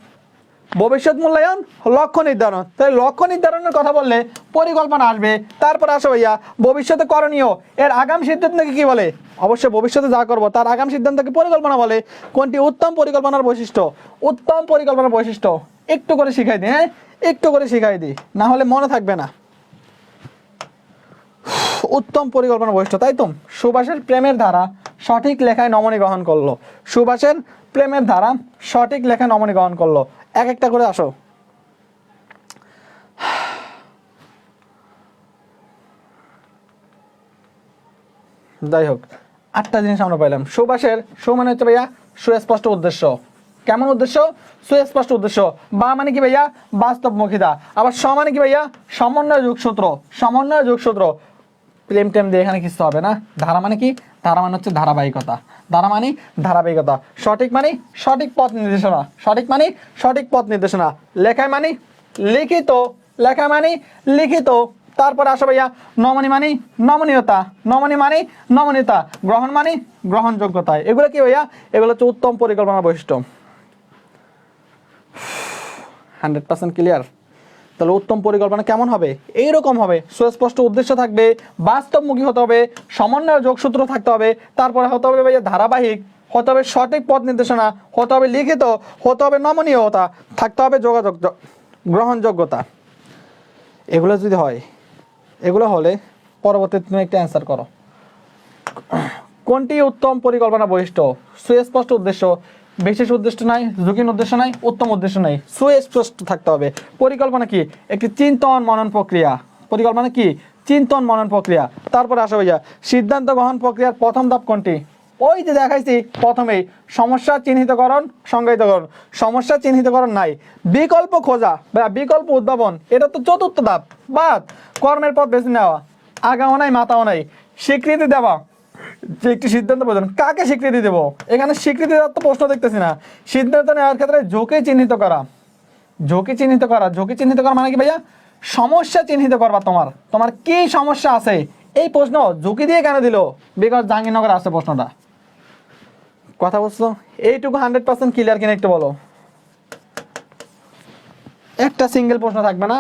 ভবিষ্যৎ মূল্যায়ন, লক্ষ্য নির্ধারণ। তাহলে লক্ষ্য নির্ধারণের কথা বললে পরিকল্পনা আসবে। তারপর আসো ভাইয়া ভবিষ্যতে করণীয়, এর আগাম সিদ্ধান্তকে কি বলে? অবশ্যই ভবিষ্যতে যা করবো তার আগাম সিদ্ধান্তকে পরিকল্পনা বলে। কোনটি উত্তম পরিকল্পনার বৈশিষ্ট্য? উত্তম পরিকল্পনার বৈশিষ্ট্য একটু করে শিখাই দিই, হ্যাঁ একটু করে শিখাই দিই, না হলে মনে থাকবে না। উত্তম পরিকল্পনা বৈশিষ্ট্য, তাই তো। সুভাষের প্রেমের ধারা সঠিক লেখায় নমনী গ্রহণ করলো। সুভাষের প্রেমের ধারা সঠিক লেখায় নমনী গ্রহণ করলো। এক একটা করে আসো। যাই হোক, 8টা জিনিস আমরা পাইলাম। সুভাষের সু মানে হচ্ছে ভাইয়া সুস্পষ্ট উদ্দেশ্য। কেমন উদ্দেশ্য? সুস্পষ্ট উদ্দেশ্য। বা মানে কি ভাইয়া? বাস্তবমুখিতা। আবার স মানে কি ভাইয়া? সমন্বয় যোগসূত্র, সমন্বয় যোগসূত্র। প্রেম টেম দিয়ে এখানে কিছু হবে না। ধারা মানে কি? ধারা মানে হচ্ছে ধারাবাহিকতা, ধারা মানে ধারাবাহিকতা। সঠিক মানে সঠিক পথ নির্দেশনা, সঠিক মানে সঠিক পথ নির্দেশনা। লেখায় মানে লিখিত, লেখা মানে লিখিত। তারপরে আসো ভাইয়া নমনী মানে নমনীয়তা, নমনী মানে নমনীয়তা। গ্রহণ মানে গ্রহণযোগ্যতা। এগুলো কি ভাইয়া? এগুলো হচ্ছে উত্তম পরিকল্পনার বৈশিষ্ট্য। 100% ক্লিয়ার? তাহলে উত্তম পরিকল্পনা কেমন হবে? এইরকম হবে, সুস্পষ্ট উদ্দেশ্য থাকবে, বাস্তবমুখী হতে হবে, সমন্বয় যোগসূত্র থাকতে হবে, তারপরে হতে হবে ভাইয়া ধারাবাহিক, হতে হবে সঠিক পথ নির্দেশনা, হতে হবে লিখিত, হতে হবে নমনীয়তা, থাকতে হবে যোগাযোগ গ্রহণযোগ্যতা। এগুলো যদি হয়, এগুলো হলে পরবর্তীতে তুমি একটা অ্যান্সার করো। কোনটি উত্তম পরিকল্পনা বৈশিষ্ট্য? সুস্পষ্ট উদ্দেশ্য, বিশেষ উদ্দেশ্য নাই, ঝুঁকির উদ্দেশ্য নাই, উত্তম উদ্দেশ্য নাই, সুস্পষ্ট থাকতে হবে। পরিকল্পনা কি? একটি চিন্তন মনন প্রক্রিয়া। পরিকল্পনা কি? চিন্তন মনন প্রক্রিয়া। তারপরে আসো ভাইয়া সিদ্ধান্ত গ্রহণ প্রক্রিয়ার প্রথম ধাপ কোনটি? ওই যে দেখাইছি প্রথমেই, সমস্যা চিহ্নিতকরণ, সংজ্ঞায়িতকরণ। সমস্যা চিহ্নিতকরণ নাই, বিকল্প খোঁজা বা বিকল্প উদ্ভাবন, এটা তো চতুর্থ ধাপ। বাদ কর্মের পথ বেছে নেওয়া, আগাও নাই মাথাও নাই। স্বীকৃতি দেওয়া, যে একটি সিদ্ধান্ত প্রয়োজন, কাকে স্বীকৃতি দেব? এখানে স্বীকৃতি দেওয়ার তো প্রশ্ন দেখতেছি না। সিদ্ধান্ত নেওয়ার ক্ষেত্রে ঝুঁকি চিহ্নিত করা, ঝুঁকি চিহ্নিত করা। ঝুঁকি চিহ্নিত করা মানে কি ভাইয়া? সমস্যা চিহ্নিত করবা। তোমার তোমার কি সমস্যা আছে? এই প্রশ্ন ঝুঁকি দিয়ে কেন দিল? বিকজ জাহাঙ্গীরনগর আসছে প্রশ্নটা। কথা বলছো? এইটুকু 100% ক্লিয়ার কিনা একটু বলো। একটা সিঙ্গেল প্রশ্ন থাকবে না,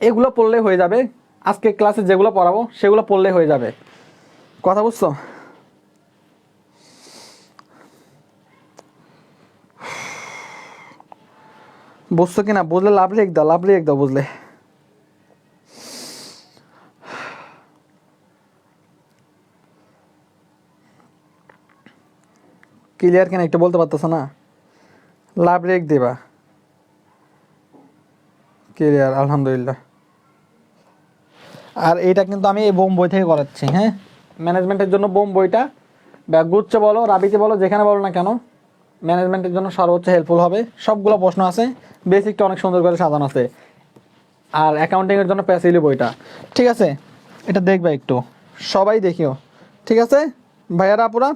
এগুলো পড়লে হয়ে যাবে। আজকে ক্লাসে যেগুলো পড়াবো সেগুলো পড়লে হয়ে যাবে। কথা বুঝছো? বুঝছো কিনা? বুঝলে লাভ লিখ দাও, লাভ লিখ দাও বুঝলে। ক্লিয়ার কিনা একটু বলতে পারতেছো না? লাভ রেখ দেবা। ক্লিয়ার, আলহামদুলিল্লাহ। আর এইটা কিন্তু আমি এই বই থেকে করাচ্ছি, হ্যাঁ ম্যানেজমেন্টের জন্য বোম বইটা বা গুচ্ছ বলো, রাবিতে বলো, যেখানে বলো না কেন, ম্যানেজমেন্টের জন্য সর্বোচ্চ হেল্পফুল হবে। সবগুলো প্রশ্ন আছে, বেসিকটা অনেক সুন্দর করে সাজানো আছে। আর অ্যাকাউন্টিংয়ের জন্য প্যাসিলি বইটা, ঠিক আছে? এটা দেখবে একটু, সবাই দেখিও, ঠিক আছে ভাইয়ারা আপুরা?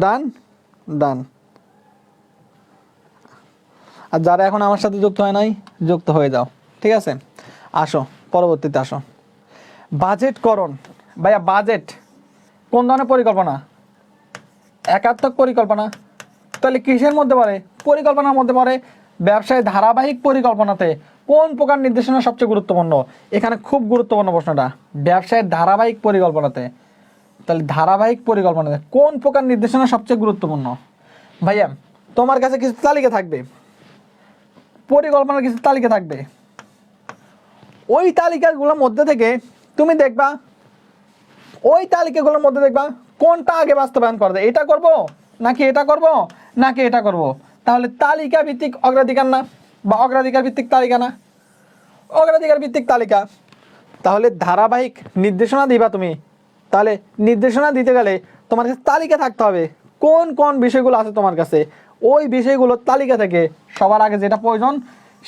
ডান ডান। আর যারা এখন আমার সাথে যুক্ত হয় নাই, যুক্ত হয়ে যাও, ঠিক আছে? আসো পরবর্তীতে আসো। বাজেটকরণ। ভাইয়া বাজেট কোন ধরনের পরিকল্পনা? একাত্মক পরিকল্পনা। তাহলে কিসের মধ্যে পড়ে? পরিকল্পনার মধ্যে পড়ে। ব্যবসায় ধারাবাহিক পরিকল্পনাতে কোন প্রকার নির্দেশনা সবচেয়ে গুরুত্বপূর্ণ? এখানে খুব গুরুত্বপূর্ণ প্রশ্নটা। ব্যবসায়ের ধারাবাহিক পরিকল্পনাতে, তাহলে ধারাবাহিক পরিকল্পনাতে কোন প্রকার নির্দেশনা সবচেয়ে গুরুত্বপূর্ণ? ভাইয়া তোমার কাছে কিছু তালিকা থাকবে, পরিকল্পনার কিছু তালিকা থাকবে। ওই তালিকাগুলোর মধ্যে থেকে তুমি দেখবা, ওই তালিকাগুলোর মধ্যে দেখবা কোনটা আগে বাস্তবায়ন করবে। এটা করব নাকি এটা করব নাকি এটা করব? তাহলে তালিকা ভিত্তিক অগ্রাধিকার না, বা অগ্রাধিকার ভিত্তিক তালিকা না, অগ্রাধিকার ভিত্তিক তালিকা। তাহলে ধারাবাহিক নির্দেশনা দিবা তুমি, তাহলে নির্দেশনা দিতে গেলে তোমার কাছে তালিকা থাকতে হবে কোন কোন বিষয়গুলো আছে তোমার কাছে। ওই বিষয়গুলোর তালিকা থেকে সবার আগে যেটা প্রয়োজন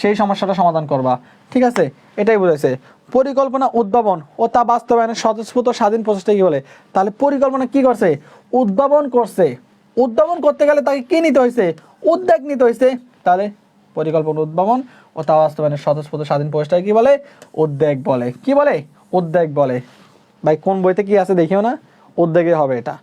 সেই সমস্যাটা সমাধান করবা, ঠিক আছে? এটাই বুঝাইছে। পরিকল্পনা উদ্ভাবন ও তা বাস্তবায়নের স্বতঃস্ফূর্ত স্বাধীন প্রচেষ্টা কি বলে? তাহলে পরিকল্পনা কি করছে? উদ্ভাবন করছে। উদ্ভাবন করতে গেলে তাকে কি নিতে হয়েছে? উদ্যোগ নিতে হয়েছে। তাহলে পরিকল্পনা উদ্ভাবন ও তা বাস্তবায়নের স্বতঃস্ফূর্ত স্বাধীন প্রচেষ্টা কি বলে? উদ্যোগ বলে। কি বলে? উদ্যোগ বলে। ভাই কোন বইতে কি আছে দেখিও না, উদ্যোগে হবে এটা।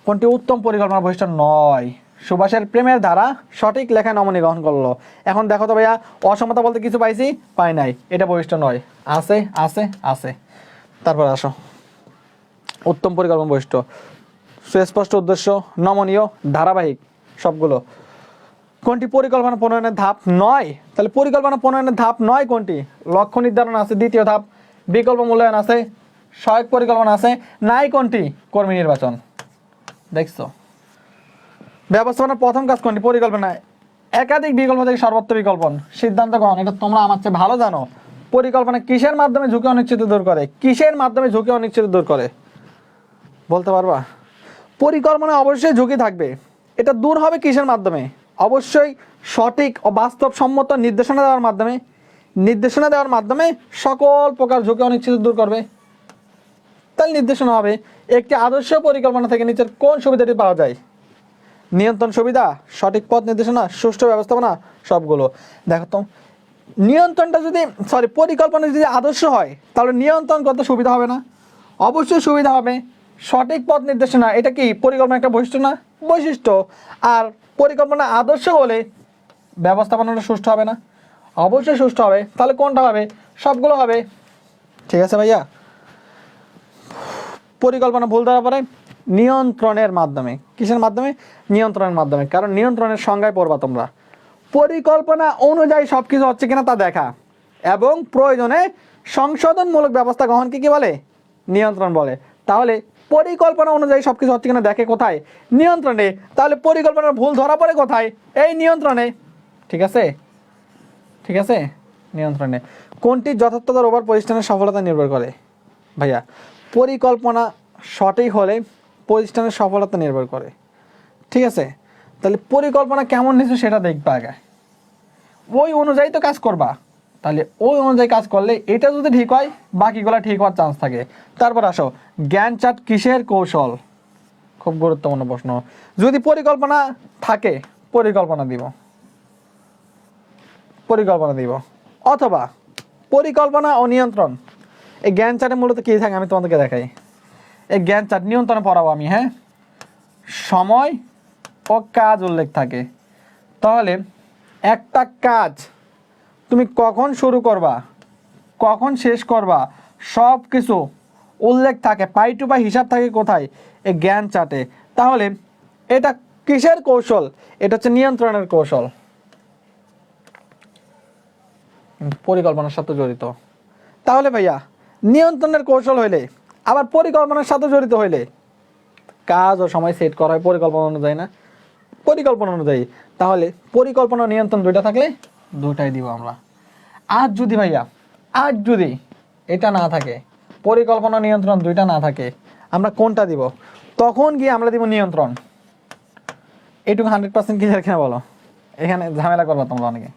কোনটি উত্তম পরিকল্পনা বৈশিষ্ট্য নয়? সুভাষের প্রেমের ধারা সঠিক লেখায় নমনী গ্রহণ করলো। এখন দেখো তো ভাইয়া, অসমতা বলতে কিছু পাইছি? পাই নাই, এটা বৈশিষ্ট্য নয়। আছে আছে আছে। তারপর আসো, উত্তম পরিকল্পনা বৈশিষ্ট্য সুস্পষ্ট উদ্দেশ্য, নমনীয়, ধারাবাহিক, সবগুলো। কোনটি পরিকল্পনা প্রণয়নের ধাপ নয়? তাহলে পরিকল্পনা প্রণয়নের ধাপ নয় কোনটি? লক্ষ্য নির্ধারণ আছে দ্বিতীয় ধাপ, বিকল্প মূল্যায়ন আছে, সহায়ক পরিকল্পনা আছে, নাই কোনটি? কর্মী নির্বাচন। দেখছো? ব্যবস্থাপনার প্রথম কাজ কোনটি? পরিকল্পনা। একাধিক বিকল্প থেকে সর্বোত্তম বিকল্প সিদ্ধান্ত গ্রহণ, এটা তোমরা আমার চেয়ে ভালো জানো। পরিকল্পনা কিসের মাধ্যমে ঝুঁকি অনিশ্চিত দূর করে? কিসের মাধ্যমে ঝুঁকি অনিশ্চিত দূর করে বলতে পারবা? পরিকল্পনা অবশ্যই ঝুঁকি থাকবে, এটা দূর হবে কিসের মাধ্যমে? অবশ্যই সঠিক ও বাস্তবসম্মত নির্দেশনা দেওয়ার মাধ্যমে। নির্দেশনা দেওয়ার মাধ্যমে সকল প্রকার ঝুঁকি অনিশ্চিত দূর করবে। তাহলে নির্দেশনা হবে। একটি আদর্শ পরিকল্পনা থেকে নিচের কোন সুবিধাটি পাওয়া যায়? নিয়ন্ত্রণ সুবিধা, সঠিক পথ নির্দেশনা, সুষ্ঠু ব্যবস্থাপনা, সবগুলো। দেখো তো, নিয়ন্ত্রণটা যদি পরিকল্পনা যদি আদর্শ হয় তাহলে নিয়ন্ত্রণ করতে সুবিধা হবে না? অবশ্যই সুবিধা হবে। সঠিক পথ নির্দেশনা, এটা কি পরিকল্পনা একটা বৈশিষ্ট্য না? বৈশিষ্ট্য। আর পরিকল্পনা আদর্শ হলে ব্যবস্থাপনাটা সুষ্ঠু হবে না? অবশ্যই সুষ্ঠু হবে। তাহলে কোনটা হবে? সবগুলো হবে, ঠিক আছে ভাইয়া? পরিকল্পনা ভুল ধরা পড়ে নিয়ন্ত্রণের মাধ্যমে। কিসের মাধ্যমে? নিয়ন্ত্রণের মাধ্যমে। কারণ নিয়ন্ত্রণের সংজ্ঞায় পড়বা তোমরা। পরিকল্পনা অনুযায়ী সবকিছু হচ্ছে কিনা তা দেখা এবং প্রয়োজনে সংশোধনমূলক ব্যবস্থা গ্রহণকে কি বলে? নিয়ন্ত্রণ বলে। তাহলে পরিকল্পনা অনুযায়ী সবকিছু হচ্ছে কিনা দেখে কোথায়? নিয়ন্ত্রণে। তাহলে পরিকল্পনার ভুল ধরা পড়ে কোথায়? এই নিয়ন্ত্রণে, ঠিক আছে? ঠিক আছে, নিয়ন্ত্রণে। কোনটি যথার্থতার উপর প্রতিষ্ঠানের সফলতা নির্ভর করে? ভাইয়া পরিকল্পনা সঠিক হলে প্রতিষ্ঠানের সফলতা নির্ভর করে, ঠিক আছে? তাহলে পরিকল্পনা কেমন নিচ্ছে সেটা দেখবা আগে, ওই অনুযায়ী তো কাজ করবা। তাহলে ওই অনুযায়ী কাজ করলে এটা যদি ঠিক হয় বাকিগুলো ঠিক হওয়ার চান্স থাকে। তারপর আসো, জ্ঞান চার্ট কিসের কৌশল? খুব গুরুত্বপূর্ণ প্রশ্ন। যদি পরিকল্পনা থাকে পরিকল্পনা দিব, পরিকল্পনা দিব, অথবা পরিকল্পনা ও নিয়ন্ত্রণ। এই জ্ঞান চার্টে মূলত কী থাকে আমি তোমাদেরকে দেখাই। এই জ্ঞান চার্ট নিয়ন্ত্রণে পড়াবো আমি, হ্যাঁ? সময় ও কাজ উল্লেখ থাকে। তাহলে একটা কাজ তুমি কখন শুরু করবা, কখন শেষ করবা, সব কিছু উল্লেখ থাকে, পাই টু পাই হিসাব থাকে কোথায়? এই জ্ঞান চার্টে। তাহলে এটা কিসের কৌশল? এটা হচ্ছে নিয়ন্ত্রণের কৌশল, পরিকল্পনার সাথে জড়িত। তাহলে ভাইয়া নিয়ন্ত্রণের কৌশল হইলে আবার পরিকল্পনার সাথে জড়িত হইলে কাজ ও সময় সেট করা হয় পরিকল্পনা অনুযায়ী না? পরিকল্পনা অনুযায়ী। তাহলে পরিকল্পনা নিয়ন্ত্রণ দুইটা থাকলে দুটাই দিব আমরা। আর যদি ভাইয়া, আর যদি এটা না থাকে, পরিকল্পনা নিয়ন্ত্রণ দুইটা না থাকে আমরা কোনটা দিব? তখন গিয়ে আমরা দিব নিয়ন্ত্রণ। এইটুকু 100% ক্লিয়ার কিনা বলো? এখানে ঝামেলা করবো তোমরা অনেকে।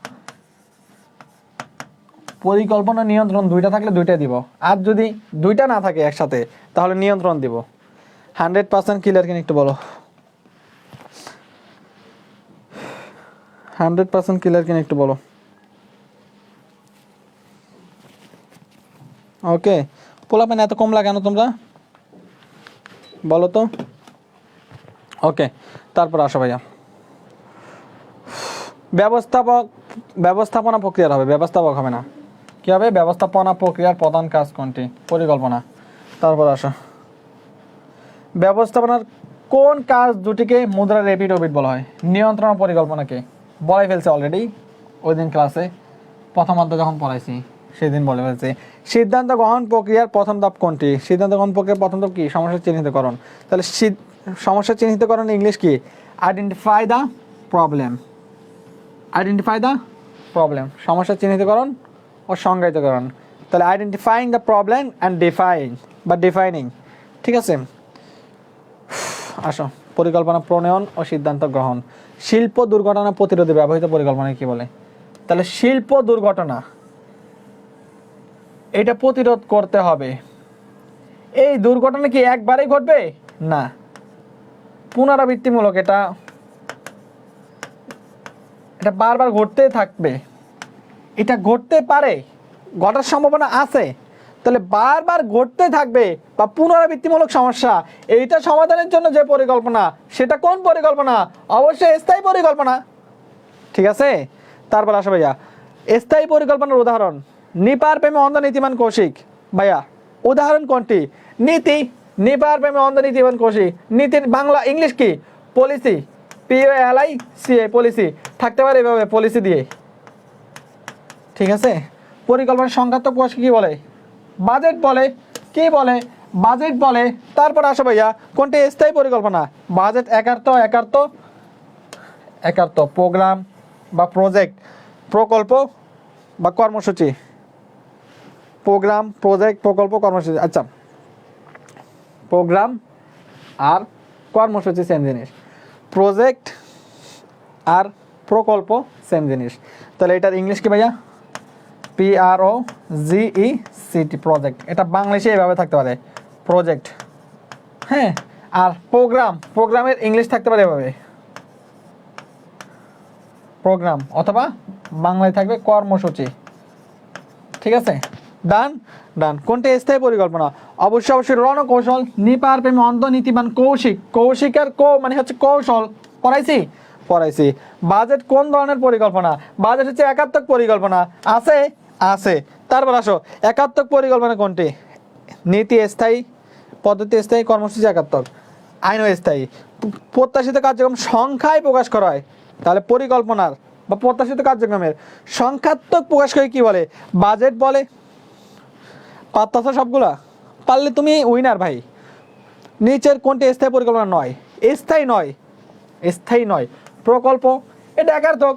পরিকল্পনা নিয়ন্ত্রণ দুইটা থাকলে দুইটা দিব, আর যদি দুইটা না থাকে একসাথে তাহলে নিয়ন্ত্রণ দিব। 100% ক্লিয়ার কিনা একটু বলো? 100% ক্লিয়ার কিনা একটু বলো? ওকে, পোলাপেন এত কম লাগে কেন তোমরা বলো তো? ওকে, তারপর আসো ভাইয়া, ব্যবস্থাপনা প্রক্রিয়ার হবে, ব্যবস্থাপক হবে না। কি হবে? ব্যবস্থাপনা প্রক্রিয়ার প্রধান কাজ কোনটি? পরিকল্পনা। তারপর আসো, ব্যবস্থাপনার কোন কাজ দুটিকে মুদ্রা র্যাপিড ওবিট বলা হয়? নিয়ন্ত্রণ ও পরিকল্পনাকে বলাই ফেলছে অলরেডি ওই দিন ক্লাসে প্রথম অধ্যায় যখন পড়াইছি সেদিন বলে ফেলছে। সিদ্ধান্ত গ্রহণ প্রক্রিয়ার প্রথম ধাপ কোনটি? সিদ্ধান্ত গ্রহণ প্রক্রিয়ার প্রথম ধাপ কি? সমস্যা চিহ্নিতকরণ। তাহলে সমস্যা চিহ্নিতকরণ ইংলিশ কি? Identify the problem. Identify the problem, সমস্যা চিহ্নিতকরণ ও সংজ্ঞায়িতকরণ। তাহলে identifying the problem and defining. ঠিক আছে, আসো, পরিকল্পনা প্রণয়ন ও সিদ্ধান্ত গ্রহণ। শিল্প দুর্ঘটনা প্রতিরোধে ব্যবহৃত পরিকল্পনা কি বলে? তাহলে শিল্প দুর্ঘটনা এটা প্রতিরোধ করতে হবে। এই দুর্ঘটনা কি একবারেই ঘটবে? না, পুনরাবৃত্তিমূলক। এটা বারবার ঘটতে থাকবে। এটা ঘটতে পারে, ঘটার সম্ভাবনা আছে, তাহলে বারবার ঘটতে থাকবে বা পুনরাবৃত্তিমূলক সমস্যা, এইটা সমাধানের জন্য যে পরিকল্পনা, সেটা কোন পরিকল্পনা? অবশ্যই স্থায়ী পরিকল্পনা। ঠিক আছে, তারপর আসো ভাইয়া, স্থায়ী পরিকল্পনার উদাহরণ। নিপার প্রেমে অন্ধ নীতিমান কৌশিক। ভাইয়া উদাহরণ কোনটি? নীতি। নিপার প্রেমে অন্ধ নীতিমান কৌশিক। নীতির বাংলা ইংলিশ কি? পলিসি। POLICA, policy. থাকতে পারে এভাবে পলিসি দিয়ে। ঠিক আছে, পরিকল্পনার সংখ্যাত্মক প্রকাশ কি বলে? বাজেট বলে। কি বলে? বাজেট বলে। তারপর আসো ভাইয়া, কোনটি স্থায়ী পরিকল্পনা? বাজেট একার্থ প্রোগ্রাম বা প্রজেক্ট, প্রকল্প বা কর্মসূচি। প্রোগ্রাম, প্রজেক্ট, প্রকল্প, কর্মসূচি। আচ্ছা, প্রোগ্রাম আর কর্মসূচি সেম জিনিস, প্রজেক্ট আর প্রকল্প সেম জিনিস। তাহলে এটার ইংলিশ কি ভাইয়া? PROJECT, project. এটা বাংলাদেশে এভাবে থাকতে পারে, প্রজেক্ট। হ্যাঁ, আর প্রোগ্রামের ইংলিশ থাকতে পারে এভাবে, প্রোগ্রাম, অথবা বাংলায় থাকবে কর্মসূচি। ঠিক আছে, ডান। কোনটি স্থায়ী পরিকল্পনা? অবশ্যই রণকৌশল। নিপার প্রেমে অন্ধ নীতিবান কৌশিক। কৌশিকের মানে হচ্ছে কৌশল। পড়াইছি। বাজেট কোন ধরনের পরিকল্পনা? বাজেট হচ্ছে একাত্মক পরিকল্পনা। আছে। তারপর আসো, একাত্মক পরিকল্পনা কোনটি? নীতি স্থায়ী, পদ্ধতি স্থায়ী, কর্মসূচি একাত্মক, আইনও স্থায়ী। প্রত্যাশিত কার্যক্রম সংখ্যায় প্রকাশ করা হয়। তাহলে পরিকল্পনার বা প্রত্যাশিত কার্যক্রমের সংখ্যাত্মক প্রকাশ করে কি বলে? বাজেট বলে। পারতাছো সবগুলা? পারলে তুমি উইনার ভাই। নিচের কোনটি স্থায়ী পরিকল্পনা নয়? স্থায়ী নয়। প্রকল্প, এটা একার্থক।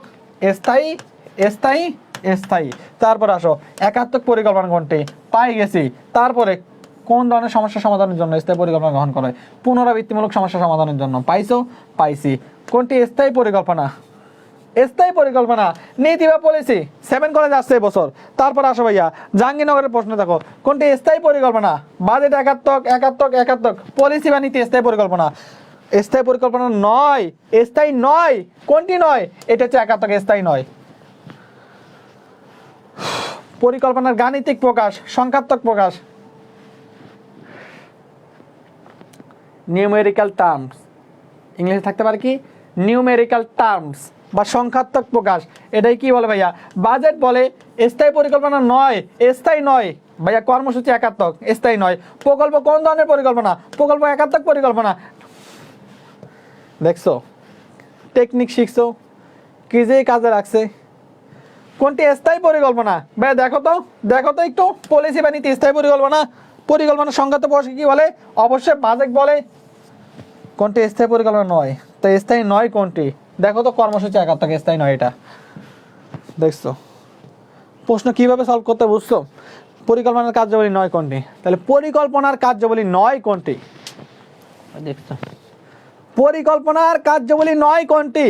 স্থায়ী। তারপর আসো, একাত্মক পরিকল্পনা কোনটি? পাই গেছি। তারপরে কোন ধরনের সমস্যা সমাধানের জন্য স্থায়ী পরিকল্পনা গ্রহণ করে? পুনরাবৃত্তিমূলক সমস্যা সমাধানের জন্য। পাইছি। কোনটি স্থায়ী পরিকল্পনা? নীতি বা পলিসি। 7 কলেজ আসছে এবছর। তারপর আসো ভাইয়া, জাহাঙ্গীরনগরের প্রশ্ন দেখো, কোনটি স্থায়ী পরিকল্পনা? বাজেট একাত্মক। পলিসি বা নীতি স্থায়ী পরিকল্পনা? স্থায়ী পরিকল্পনা নয়, স্থায়ী নয়। কোনটি নয়? এটা হচ্ছে একাত্মক, স্থায়ী নয়। পরিকল্পনার গাণিতিক প্রকাশ, সংখ্যাত্মক প্রকাশ। নিউমেরিক্যাল টার্মস, ইংলিশে থাকতে পারে কি? নিউমেরিক্যাল টার্মস বা সংখ্যাত্মক প্রকাশ। এটাই কি বলে ভাইয়া? বাজেট বলে। স্থায়ী পরিকল্পনা নয়, স্থায়ী নয় ভাইয়া। কর্মসূচি একাত্মক, স্থায়ী নয়। প্রকল্প কোন ধরনের পরিকল্পনা? প্রকল্প একাত্মক পরিকল্পনা। দেখছো, টেকনিক শিখছো, কি যে কাজে রাখছে। কোনটি স্থায়ী পরিকল্পনা? ভাই দেখো তো একটু, পলিসি বা নীতি স্থায়ী পরিকল্পনা সংখ্যাত্মক প্রকাশ কি বলে? অবশ্যই বাজেট বলে। কোনটি স্থায়ী পরিকল্পনা নয়? তো স্থায়ী নয় কোনটি? দেখো তো, কর্মসূচি একাত্মক, স্থায়ী নয় এটা। দেখছো প্রশ্ন কিভাবে সলভ করতে, বুঝছো? পরিকল্পনার কার্যাবলী 9 কোনটি? তাহলে পরিকল্পনার কার্যাবলী 9 কোনটি? দেখছো, পরিকল্পনার কার্যাবলী 9 কোনটি?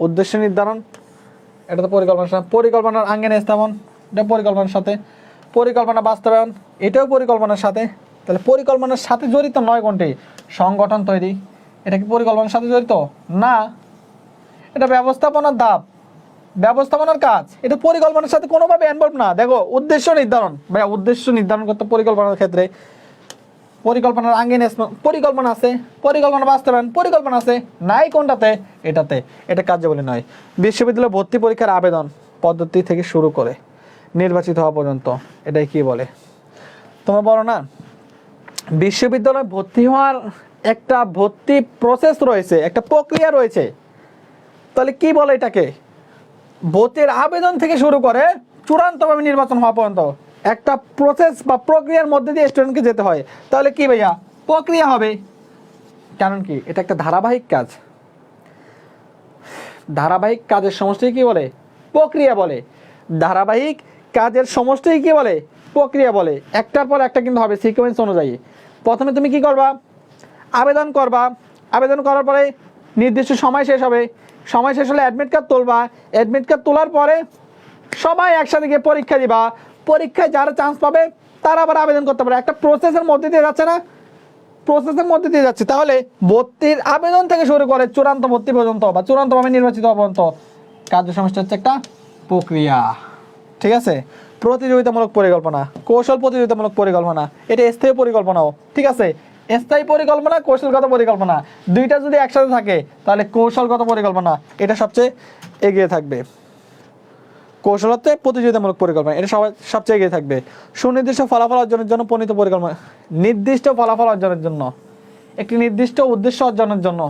উদ্দেশ্য নির্ধারণ, এটা তো পরিকল্পনার সাথে, পরিকল্পনার আঙ্গিনা স্থাপন, এটা পরিকল্পনার সাথে, পরিকল্পনা বাস্তবায়ন, এটাও পরিকল্পনার সাথে। তাহলে পরিকল্পনার সাথে জড়িত 9 কোনটি? সংগঠন তৈরি, এটা কি পরিকল্পনার সাথে জড়িত? না, এটা ব্যবস্থাপনার ধাপ, ব্যবস্থাপনার কাজ, এটা পরিকল্পনার সাথে কোনোভাবে ইনভলভ না। দেখো উদ্দেশ্য নির্ধারণ, ভাইয়া উদ্দেশ্য নির্ধারণ করতে পরিকল্পনার ক্ষেত্রে পরিকল্পনার আঙ্গিনা পরিকল্পনা আছে, পরিকল্পনা বাস্তবায়ন পরিকল্পনা আছে, নাই কোনটাতে? এটাতে। এটা কার্যাবলী নয়। বিশ্ববিদ্যালয় ভর্তি পরীক্ষার আবেদন পদ্ধতি থেকে শুরু করে নির্বাচিত হওয়া পর্যন্ত এটাই কি বলে? তোমরা বলো না বিশ্ববিদ্যালয়ে ভর্তি হওয়ার একটা ভর্তি প্রসেস রয়েছে, একটা প্রক্রিয়া রয়েছে, তাহলে কি বলে এটাকে? ভর্তির আবেদন থেকে শুরু করে চূড়ান্তভাবে নির্বাচন হওয়া পর্যন্ত একটা প্রসেস বা প্রক্রিয়ার মধ্যে দিয়ে স্টুডেন্টকে যেতে হয়। তাহলে কি ভাইয়া? প্রক্রিয়া হবে। কারণ কি? এটা একটা ধারাবাহিক কাজ। ধারাবাহিক কাজের সমষ্টি কি বলে? প্রক্রিয়া বলে। ধারাবাহিক কাজের সমষ্টি কি বলে? প্রক্রিয়া বলে। একটার পর একটা কিন্তু হবে সিকোয়েন্স অনুযায়ী। প্রথমে তুমি কি করবা? আবেদন করবা। আবেদন করার পরে নির্দিষ্ট সময় শেষ হবে। সময় শেষ হলে অ্যাডমিট কার্ড তুলবা। অ্যাডমিট কার্ড তোলার পরে সবাই একসাথে গিয়ে পরীক্ষা দিবা। পরীক্ষায় যারা চান্স পাবে তারা আবার আবেদন করতে পারে। একটা প্রসেসের মধ্যে দিয়ে যাচ্ছে না? প্রসেসের মধ্যে দিয়ে যাচ্ছে। তাহলে ভর্তির আবেদন থেকে শুরু করে চূড়ান্ত ভর্তি পর্যন্ত বা চূড়ান্তভাবে নির্বাচিত হওয়া পর্যন্ত কার্য সমষ্টি হচ্ছে একটা প্রক্রিয়া। ঠিক আছে? প্রতিযোগিতামূলক পরিকল্পনা, কৌশল প্রতিযোগিতামূলক পরিকল্পনা, এটা স্থায়ী পরিকল্পনাও। ঠিক আছে? স্থায়ী পরিকল্পনা, কৌশলগত পরিকল্পনা, দুইটা যদি একসাথে থাকে তাহলে কৌশলগত পরিকল্পনা এটা সবচেয়ে এগিয়ে থাকবে। কৌশল হচ্ছে প্রতিযোগিতামূলক পরিকল্পনা, এটা সবচেয়ে এগিয়ে থাকবে। সুনির্দিষ্ট ফলাফল অর্জনের জন্য প্রণীত পরিকল্পনা, নির্দিষ্ট ফলাফল অর্জনের জন্য, একটি নির্দিষ্ট উদ্দেশ্য অর্জনের জন্য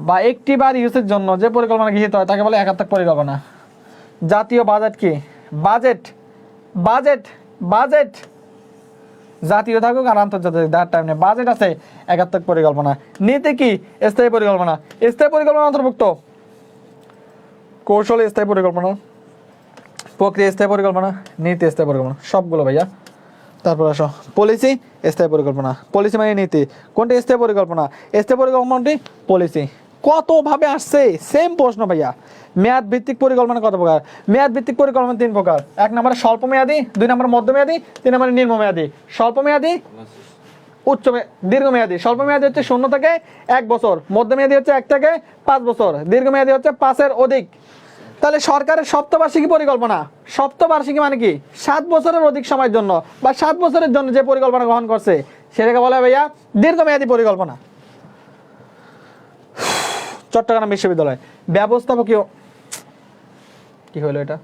বা একটি বার ইউজের জন্য যে পরিকল্পনা গৃহীত হয় তাকে বলে একাত্মক পরিকল্পনা। জাতীয় বাজেট কি? বাজেট, বাজেট, বাজেট জাতীয় থাকুক আর আন্তর্জাতিক দেওয়ার টাইম নেই, বাজেট আছে, একাত্মক পরিকল্পনা। নীতি কি? স্থায়ী পরিকল্পনা। স্থায়ী পরিকল্পনা অন্তর্ভুক্ত কৌশল স্থায়ী পরিকল্পনা, প্রক্রিয়া স্থায়ী পরিকল্পনা, নীতি স্থায়ী পরিকল্পনা, সবগুলো ভাইয়া। তারপর আসো পলিসি স্থায়ী পরিকল্পনা। পলিসি মানে নীতি। কোনটি স্থায়ী পরিকল্পনা? স্থায়ী পরিকল্পনাটি পলিসি। কতভাবে আসছে সেম প্রশ্ন ভাইয়া। মেয়াদ ভিত্তিক পরিকল্পনা কত প্রকার? মেয়াদ ভিত্তিক পরিকল্পনা 3 প্রকার। 1 নম্বরে স্বল্প মেয়াদী, 2 নম্বরে মধ্যমেয়াদী, 3 নম্বরে নিম্নমেয়াদী। স্বল্প মেয়াদী, দীর্ঘমেয়াদী। স্বল্প মেয়াদী হচ্ছে 0 থেকে 1 বছর, মধ্যমেয়াদী হচ্ছে 1 থেকে 5 বছর, দীর্ঘমেয়াদী হচ্ছে 5-এর অধিক। তাহলে সরকারের সপ্তবার্ষিকী পরিকল্পনা, সপ্তবার্ষিকী মানে কি? 7 বছরের অধিক সময়ের জন্য বা 7 বছরের জন্য যে পরিকল্পনা গ্রহণ করছে সেটাকে বলা হয় ভাইয়া দীর্ঘমেয়াদী পরিকল্পনা। চট্টগ্রাম বিশ্ববিদ্যালয় ব্যবস্থাপকীয় কি হলো? এটা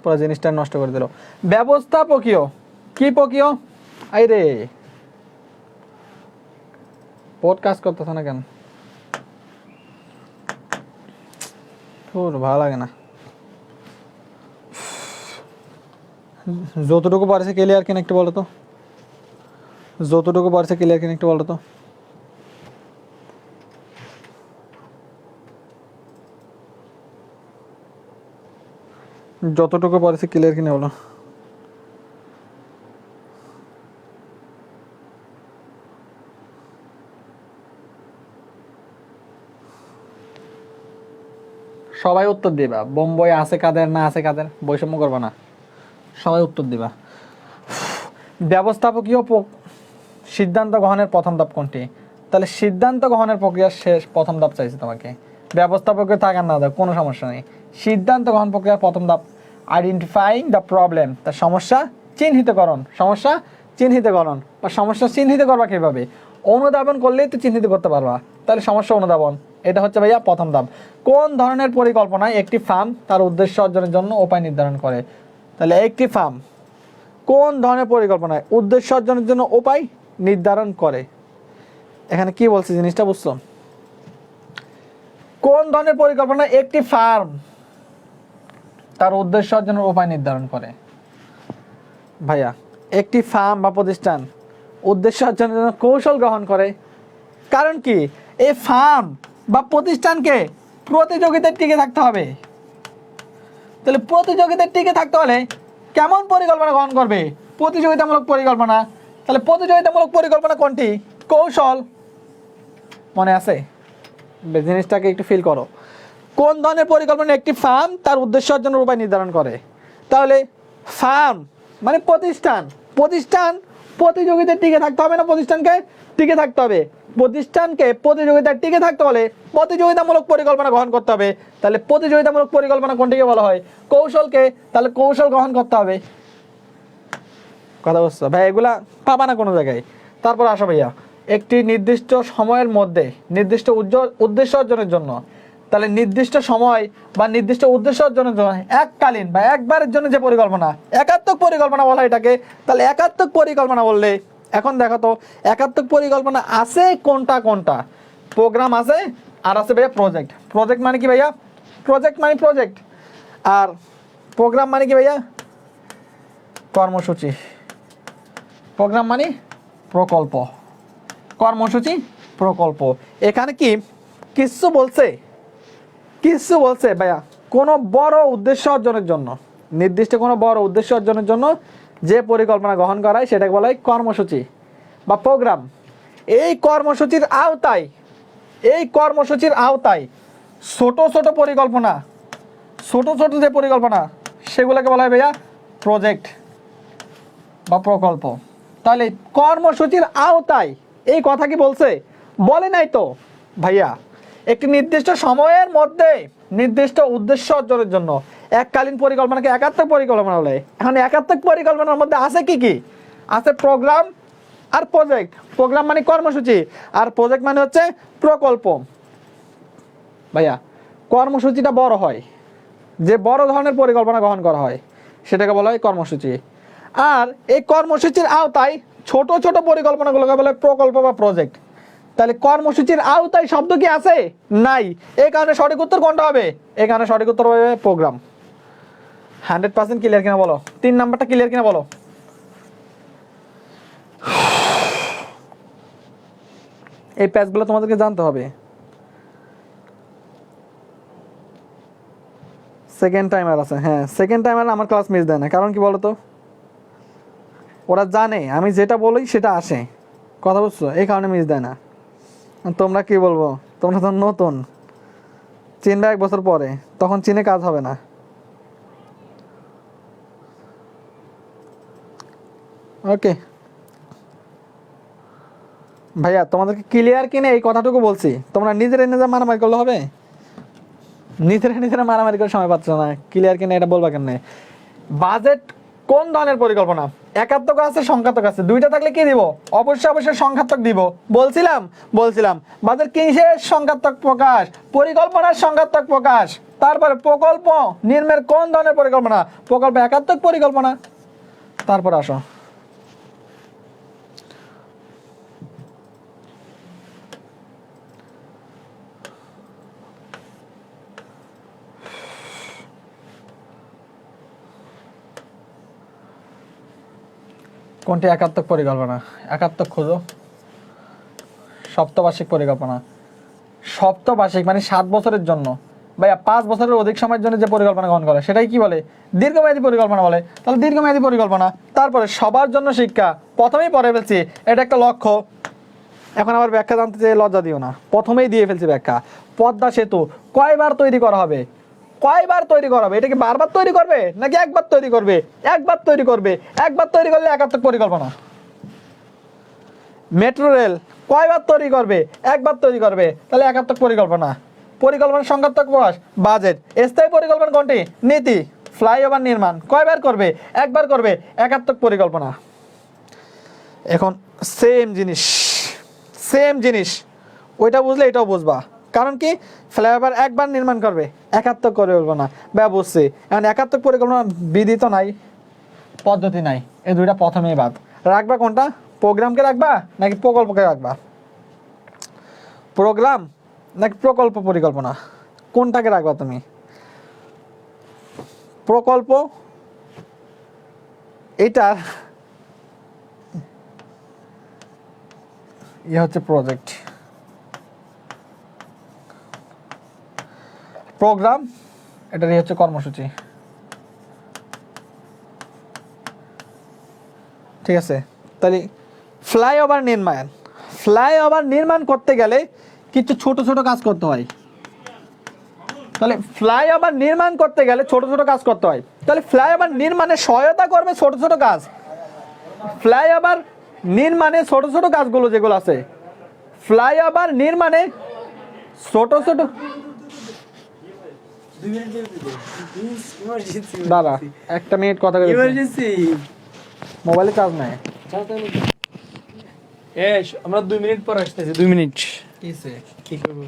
পুরো জিনিসটা নষ্ট করে দিল। ব্যবস্থাপকীয় কি? পকীয় আই রে পডকাস্ট করতেছ না কেন? ভালো লাগে না। যতটুকু পারছে ক্লিয়ার কিনা একটু বলো তো, যতটুকু পারছে ক্লিয়ার কিনা একটু বলো তো। যতটুকু পারছে ক্লিয়ার কিনা বলো। সবাই উত্তর দিবা। বোম্বই আছে কাদের, না আছে কাদের, বৈষম্য করবা না, সবাই উত্তর দিবা। ব্যবস্থাপকীয় সিদ্ধান্ত গ্রহণের প্রথম ধাপ কোনটি? তাহলে সিদ্ধান্ত গ্রহণের প্রক্রিয়ার শেষ প্রথম ধাপ চাইছে তোমাকে। ব্যবস্থাপকীয় থাকার না দাও, কোনো সমস্যা নেই। সিদ্ধান্ত গ্রহণ প্রক্রিয়ার প্রথম ধাপ আইডেন্টিফাইং দ্য প্রবলেম, তার সমস্যা চিহ্নিতকরণ। সমস্যা চিহ্নিতকরণ বা সমস্যা চিহ্নিত করবা কীভাবে? অনুধাবন করলেই তো চিহ্নিত করতে পারবা। তাহলে সমস্যা অনুধাবন, এটা হচ্ছে ভাইয়া প্রথম ধাপ। কোন ধরনের পরিকল্পনায় একটি ফার্ম তার উদ্দেশ্য অর্জনের জন্য উপায় নির্ধারণ করে? তাহলে একটি ফার্ম কোন ধরনের পরিকল্পনায় উদ্দেশ্য অর্জনের জন্য উপায় নির্ধারণ করে? এখানে কি বলছে জিনিসটা বুঝছো? কোন ধরনের পরিকল্পনায় একটি ফার্ম তার উদ্দেশ্য অর্জনের উপায় নির্ধারণ করে? ভাইয়া একটি ফার্ম বা প্রতিষ্ঠান উদ্দেশ্য অর্জনের জন্য কৌশল গ্রহণ করে। কারণ কি? এই ফার্ম বা প্রতিষ্ঠানকে প্রতিযোগিতায় টিকে থাকতে হবে। তাহলে প্রতিযোগিতায় টিকে থাকতে হলে কেমন পরিকল্পনা গ্রহণ করবে? প্রতিযোগিতামূলক পরিকল্পনা। তাহলে প্রতিযোগিতামূলক পরিকল্পনা কোনটি? কৌশল। মনে আছে? জিনিসটাকে একটু ফিল করো। কোন ধরনের পরিকল্পনা একটি ফার্ম তার উদ্দেশ্য অর্জনের উপায় নির্ধারণ করে? তাহলে ফার্ম মানে প্রতিষ্ঠান, প্রতিষ্ঠান প্রতিযোগিতায় টিকে থাকতে হবে না? প্রতিষ্ঠানকে টিকে থাকতে হবে। প্রতিষ্ঠানকে প্রতিযোগিতায় টিকে থাকতে হলে প্রতিযোগিতামূলক পরিকল্পনা গ্রহণ করতে হবে। তাহলে প্রতিযোগিতামূলক পরিকল্পনা কোনটিকে বলা হয়? কৌশলকে। তাহলে কৌশল গ্রহণ করতে হবে। কথা বুঝছো ভাই? এগুলা পাবা না কোনো জায়গায়। তারপর আসো ভাইয়া, একটি নির্দিষ্ট সময়ের মধ্যে নির্দিষ্ট উদ্দেশ্য অর্জনের জন্য। তাহলে নির্দিষ্ট সময় বা নির্দিষ্ট উদ্দেশ্য অর্জনের জন্য এককালীন বা একবারের জন্য যে পরিকল্পনা, একাত্মক পরিকল্পনা বলা হয় এটাকে। তাহলে একাত্মক পরিকল্পনা বললে এখন দেখো তো একাত্মক পরিকল্পনা আছে কোনটা কোনটা? প্রোগ্রাম আছে আর আছে ভাইয়া প্রজেক্ট। প্রজেক্ট মানে কি ভাইয়া? প্রজেক্ট মানে প্রজেক্ট, আর প্রোগ্রাম মানে কি ভাইয়া? কর্মসূচি। প্রোগ্রাম মানে প্রকল্প, কর্মসূচি প্রকল্প। এখানে কি কিছু বলছে? কিছু বলছে ভাইয়া? কোনো বড় উদ্দেশ্য অর্জনের জন্য, নির্দিষ্ট কোনো বড় উদ্দেশ্য অর্জনের জন্য যে পরিকল্পনা গ্রহণ করা হয় সেটাকে বলা হয় কর্মসূচি বা প্রোগ্রাম। এই কর্মসূচির আওতায়, এই কর্মসূচির আওতায় ছোট ছোট পরিকল্পনা, ছোট ছোট যে পরিকল্পনা সেগুলোকে বলা হয় ভাইয়া প্রজেক্ট বা প্রকল্প। তাহলে কর্মসূচির আওতায়, এই কথা কি বলছে? বলে নাই তো ভাইয়া। একটি নির্দিষ্ট সময়ের মধ্যে নির্দিষ্ট উদ্দেশ্য অর্জনের জন্য এককালীন পরিকল্পনাকে একাত্মক পরিকল্পনা বলে। এখন একাত্মক পরিকল্পনার মধ্যে আছে কি কি? আছে প্রোগ্রাম আর প্রজেক্ট। প্রোগ্রাম মানে কর্মসূচি আর প্রজেক্ট মানে হচ্ছে প্রকল্প। ভাইয়া কর্মসূচিটা বড় হয়, যে বড় ধরনের পরিকল্পনা গ্রহণ করা হয় সেটাকে বলা হয় কর্মসূচি। আর এই কর্মসূচির আওতায় ছোট ছোট পরিকল্পনাগুলোকে বলা হয় প্রকল্প বা প্রজেক্ট। তাহলে কর্মসূচির আওতায় শব্দ কি আছে? নাই। এই কারণে সঠিক উত্তর কোনটা হবে? এই কারণে সঠিক উত্তর হবে প্রোগ্রাম। 100% ক্লিয়ার কিনা বলো? 3 নাম্বারটা ক্লিয়ার কিনা বলো? এই প্যাচগুলো তোমাদেরকে জানতে হবে। সেকেন্ড টাইমার আছে, হ্যাঁ সেকেন্ড টাইমার আমার ক্লাস মিস দেয় না। কারণ কি বলতো, ওরা জানে আমি যেটা বলি সেটা আসে। কথা বুঝছো? এই কারণে মিস দেয় না। তোমরা কি বলবো, তোমরা তো নতুন, চিনবে 1 বছর পরে, তখন চিনে কাজ হবে না। ওকে ভাইয়া, তোমাদেরকে ক্লিয়ার কিনে এই কথাটুকু বলছি। তোমরা নিজেরা নিজেরা মারামারি করলে হবে? নিজেরা মারামারি করে সময় পাচ্ছ না, ক্লিয়ার কিনে এটা বলবা কেন? বাজেট কোন ধরনের পরিকল্পনা? একাত্মক আছে, সংখ্যাত্মক আছে। দুইটা থাকলে কি দিব? অবশ্যই অবশ্যই সংখ্যাত্মক দিব। বলছিলাম বাজেট কিসের সংখ্যাত্মক প্রকাশ? পরিকল্পনার সংখ্যাত্মক প্রকাশ। তারপরে প্রকল্প নির্মাণের কোন ধরনের পরিকল্পনা? প্রকল্প একাত্মক পরিকল্পনা। তারপর আসো, কোনটি একাত্মক পরিকল্পনা? একাত্মক খোঁজো। সপ্তবার্ষিক পরিকল্পনা। সপ্তবার্ষিক মানে 7 বছরের জন্য। ভাইয়া 5 বছরের অধিক সময়ের জন্য যে পরিকল্পনা গ্রহণ করে সেটাই কি বলে? দীর্ঘমেয়াদী পরিকল্পনা বলে। তাহলে দীর্ঘমেয়াদী পরিকল্পনা। তারপরে সবার জন্য শিক্ষা, প্রথমেই পড়ে ফেলছি, এটা একটা লক্ষ্য। এখন আবার ব্যাখ্যা জানতে চেয়ে লজ্জা দিও না, প্রথমেই দিয়ে ফেলছি ব্যাখ্যা। পদ্মা সেতু কয়বার তৈরি করা হবে? কয়বার তৈরি করা হবে? এটা কি বারবার তৈরি করবে নাকি একবার তৈরি করবে? একবার তৈরি করবে। একবার তৈরি করলে একাত্মক পরিকল্পনা। মেট্রো রেল কয়বার তৈরি করবে? একবার তৈরি করবে, তাহলে একাত্মক পরিকল্পনা। পরিকল্পনা সংখ্যাত্মক প্রকাশ বাজেট। স্থায়ী পরিকল্পনা কোনটি? নীতি। ফ্লাইওভার নির্মাণ কয়বার করবে? একবার করবে, একাত্মক পরিকল্পনা। এখন সেম জিনিস ওইটা বুঝলে এটাও বুঝবা। কারণ কি, ফ্লাইওভার একবার নির্মাণ করবে, একাত্মক পরিকল্পনা। বুঝছি। এখন একাত্মক পরিকল্পনা বিধি তো নাই, পদ্ধতি নাই, এই দুইটা প্রথমেই বাদ। রাখবা কোনটা? প্রোগ্রামকে রাখবা নাকি প্রকল্পকে রাখবা? প্রোগ্রাম নাকি প্রকল্প পরিকল্পনা, কোনটাকে রাখবা তুমি? প্রকল্প এটার হচ্ছে প্রজেক্ট। প্রোগ্রাম এটারই হচ্ছে কর্মসূচি। ঠিক আছে, তাহলে ফ্লাইওভার নির্মাণ করতে গেলে কিছু ছোট ছোট কাজ করতে হয়। তাহলে ফ্লাইওভার নির্মাণ করতে গেলে ছোট ছোট কাজ করতে হয়। তাহলে ফ্লাইওভার নির্মাণে সহায়তা করবে ছোট ছোট কাজ। ফ্লাইওভার নির্মাণে ছোট ছোট কাজগুলো যেগুলো আছে, ফ্লাইওভার নির্মাণে ছোট ছোট দাদা 1 মিনিট কথা বলি, মোবাইলে চার্জ নাই। আমরা 2 মিনিট পর আসতেছি, 2 মিনিট। কিসে কি করব?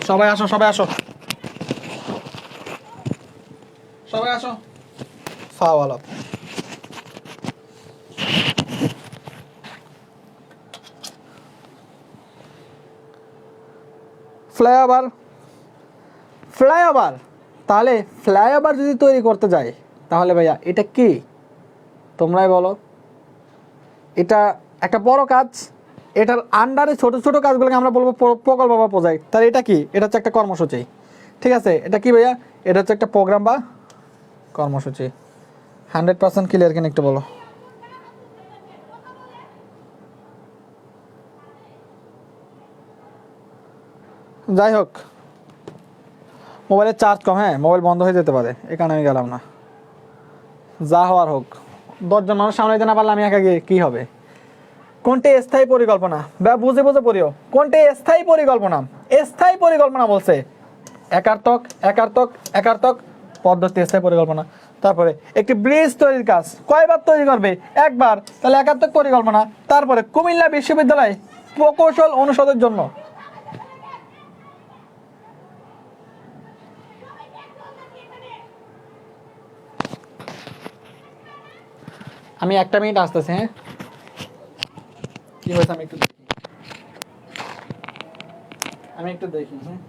সবাই আসো, সবাই আসো, সবাই আসো। ফাওয়ালা ফ্লাইওভার, তাহলে ফ্লাইওভার যদি তৈরি করতে যাই তাহলে ভাইয়া এটা কি তোমরাই বলো। এটা একটা বড় কাজ, এটার আন্ডারে ছোট ছোট কাজগুলোকে আমরা বলবো প্রকল্প বা প্রজেক্ট। তাহলে এটা কি? এটা হচ্ছে একটা কর্মসূচি। ঠিক আছে, এটা কি ভাইয়া? এটা হচ্ছে একটা প্রোগ্রাম বা কর্মসূচি। 100% ক্লিয়ার কিনা একটু বলো। যাই হোক, মোবাইলের চার্জ কম, হ্যাঁ মোবাইল বন্ধ হয়ে যেতে পারে, এই কারণে আমি গেলাম না। যা হওয়ার হোক, 10 জন মানুষ সামলাইতে না পারলে আমি একা গিয়ে কী হবে? কোনটি স্থায়ী পরিকল্পনা? বুঝে বুঝে পড়িও। কোনটি স্থায়ী পরিকল্পনা? স্থায়ী পরিকল্পনা বলছে একার্তক পদ্ধতি, স্থায়ী পরিকল্পনা। তারপরে একটি ব্রিজ তৈরির কাজ কয়বার তৈরি করবে? একবার, তাহলে একার্তক পরিকল্পনা। তারপরে কুমিল্লা বিশ্ববিদ্যালয় প্রকৌশল অনুষদের জন্য আমি 1 মিনিট আসতেছি, হ্যাঁ কি হয়েছে আমি একটু দেখি হ্যাঁ।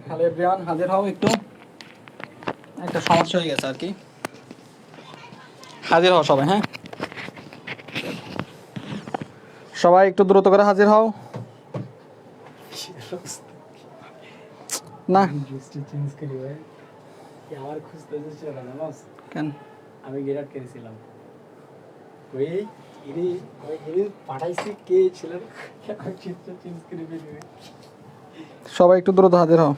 হ্যালো এভরিওয়ান, হাজির হও। একটু একটা সমস্যা হয়ে গেছে আর কি। হাজির হও সবাই, হ্যাঁ সবাই একটু দ্রুত করে হাজির হও। না চেঞ্জ করি ভাই, আমার খুঁজতে ছিল না জানোস, কেন আমি গেরাট করেছিলাম। ওই ইনি পাঠাইছি কে ছিল, চিত্র চেঞ্জ করে বেরিয়ে। সবাই একটু দ্রুত হাজির হও।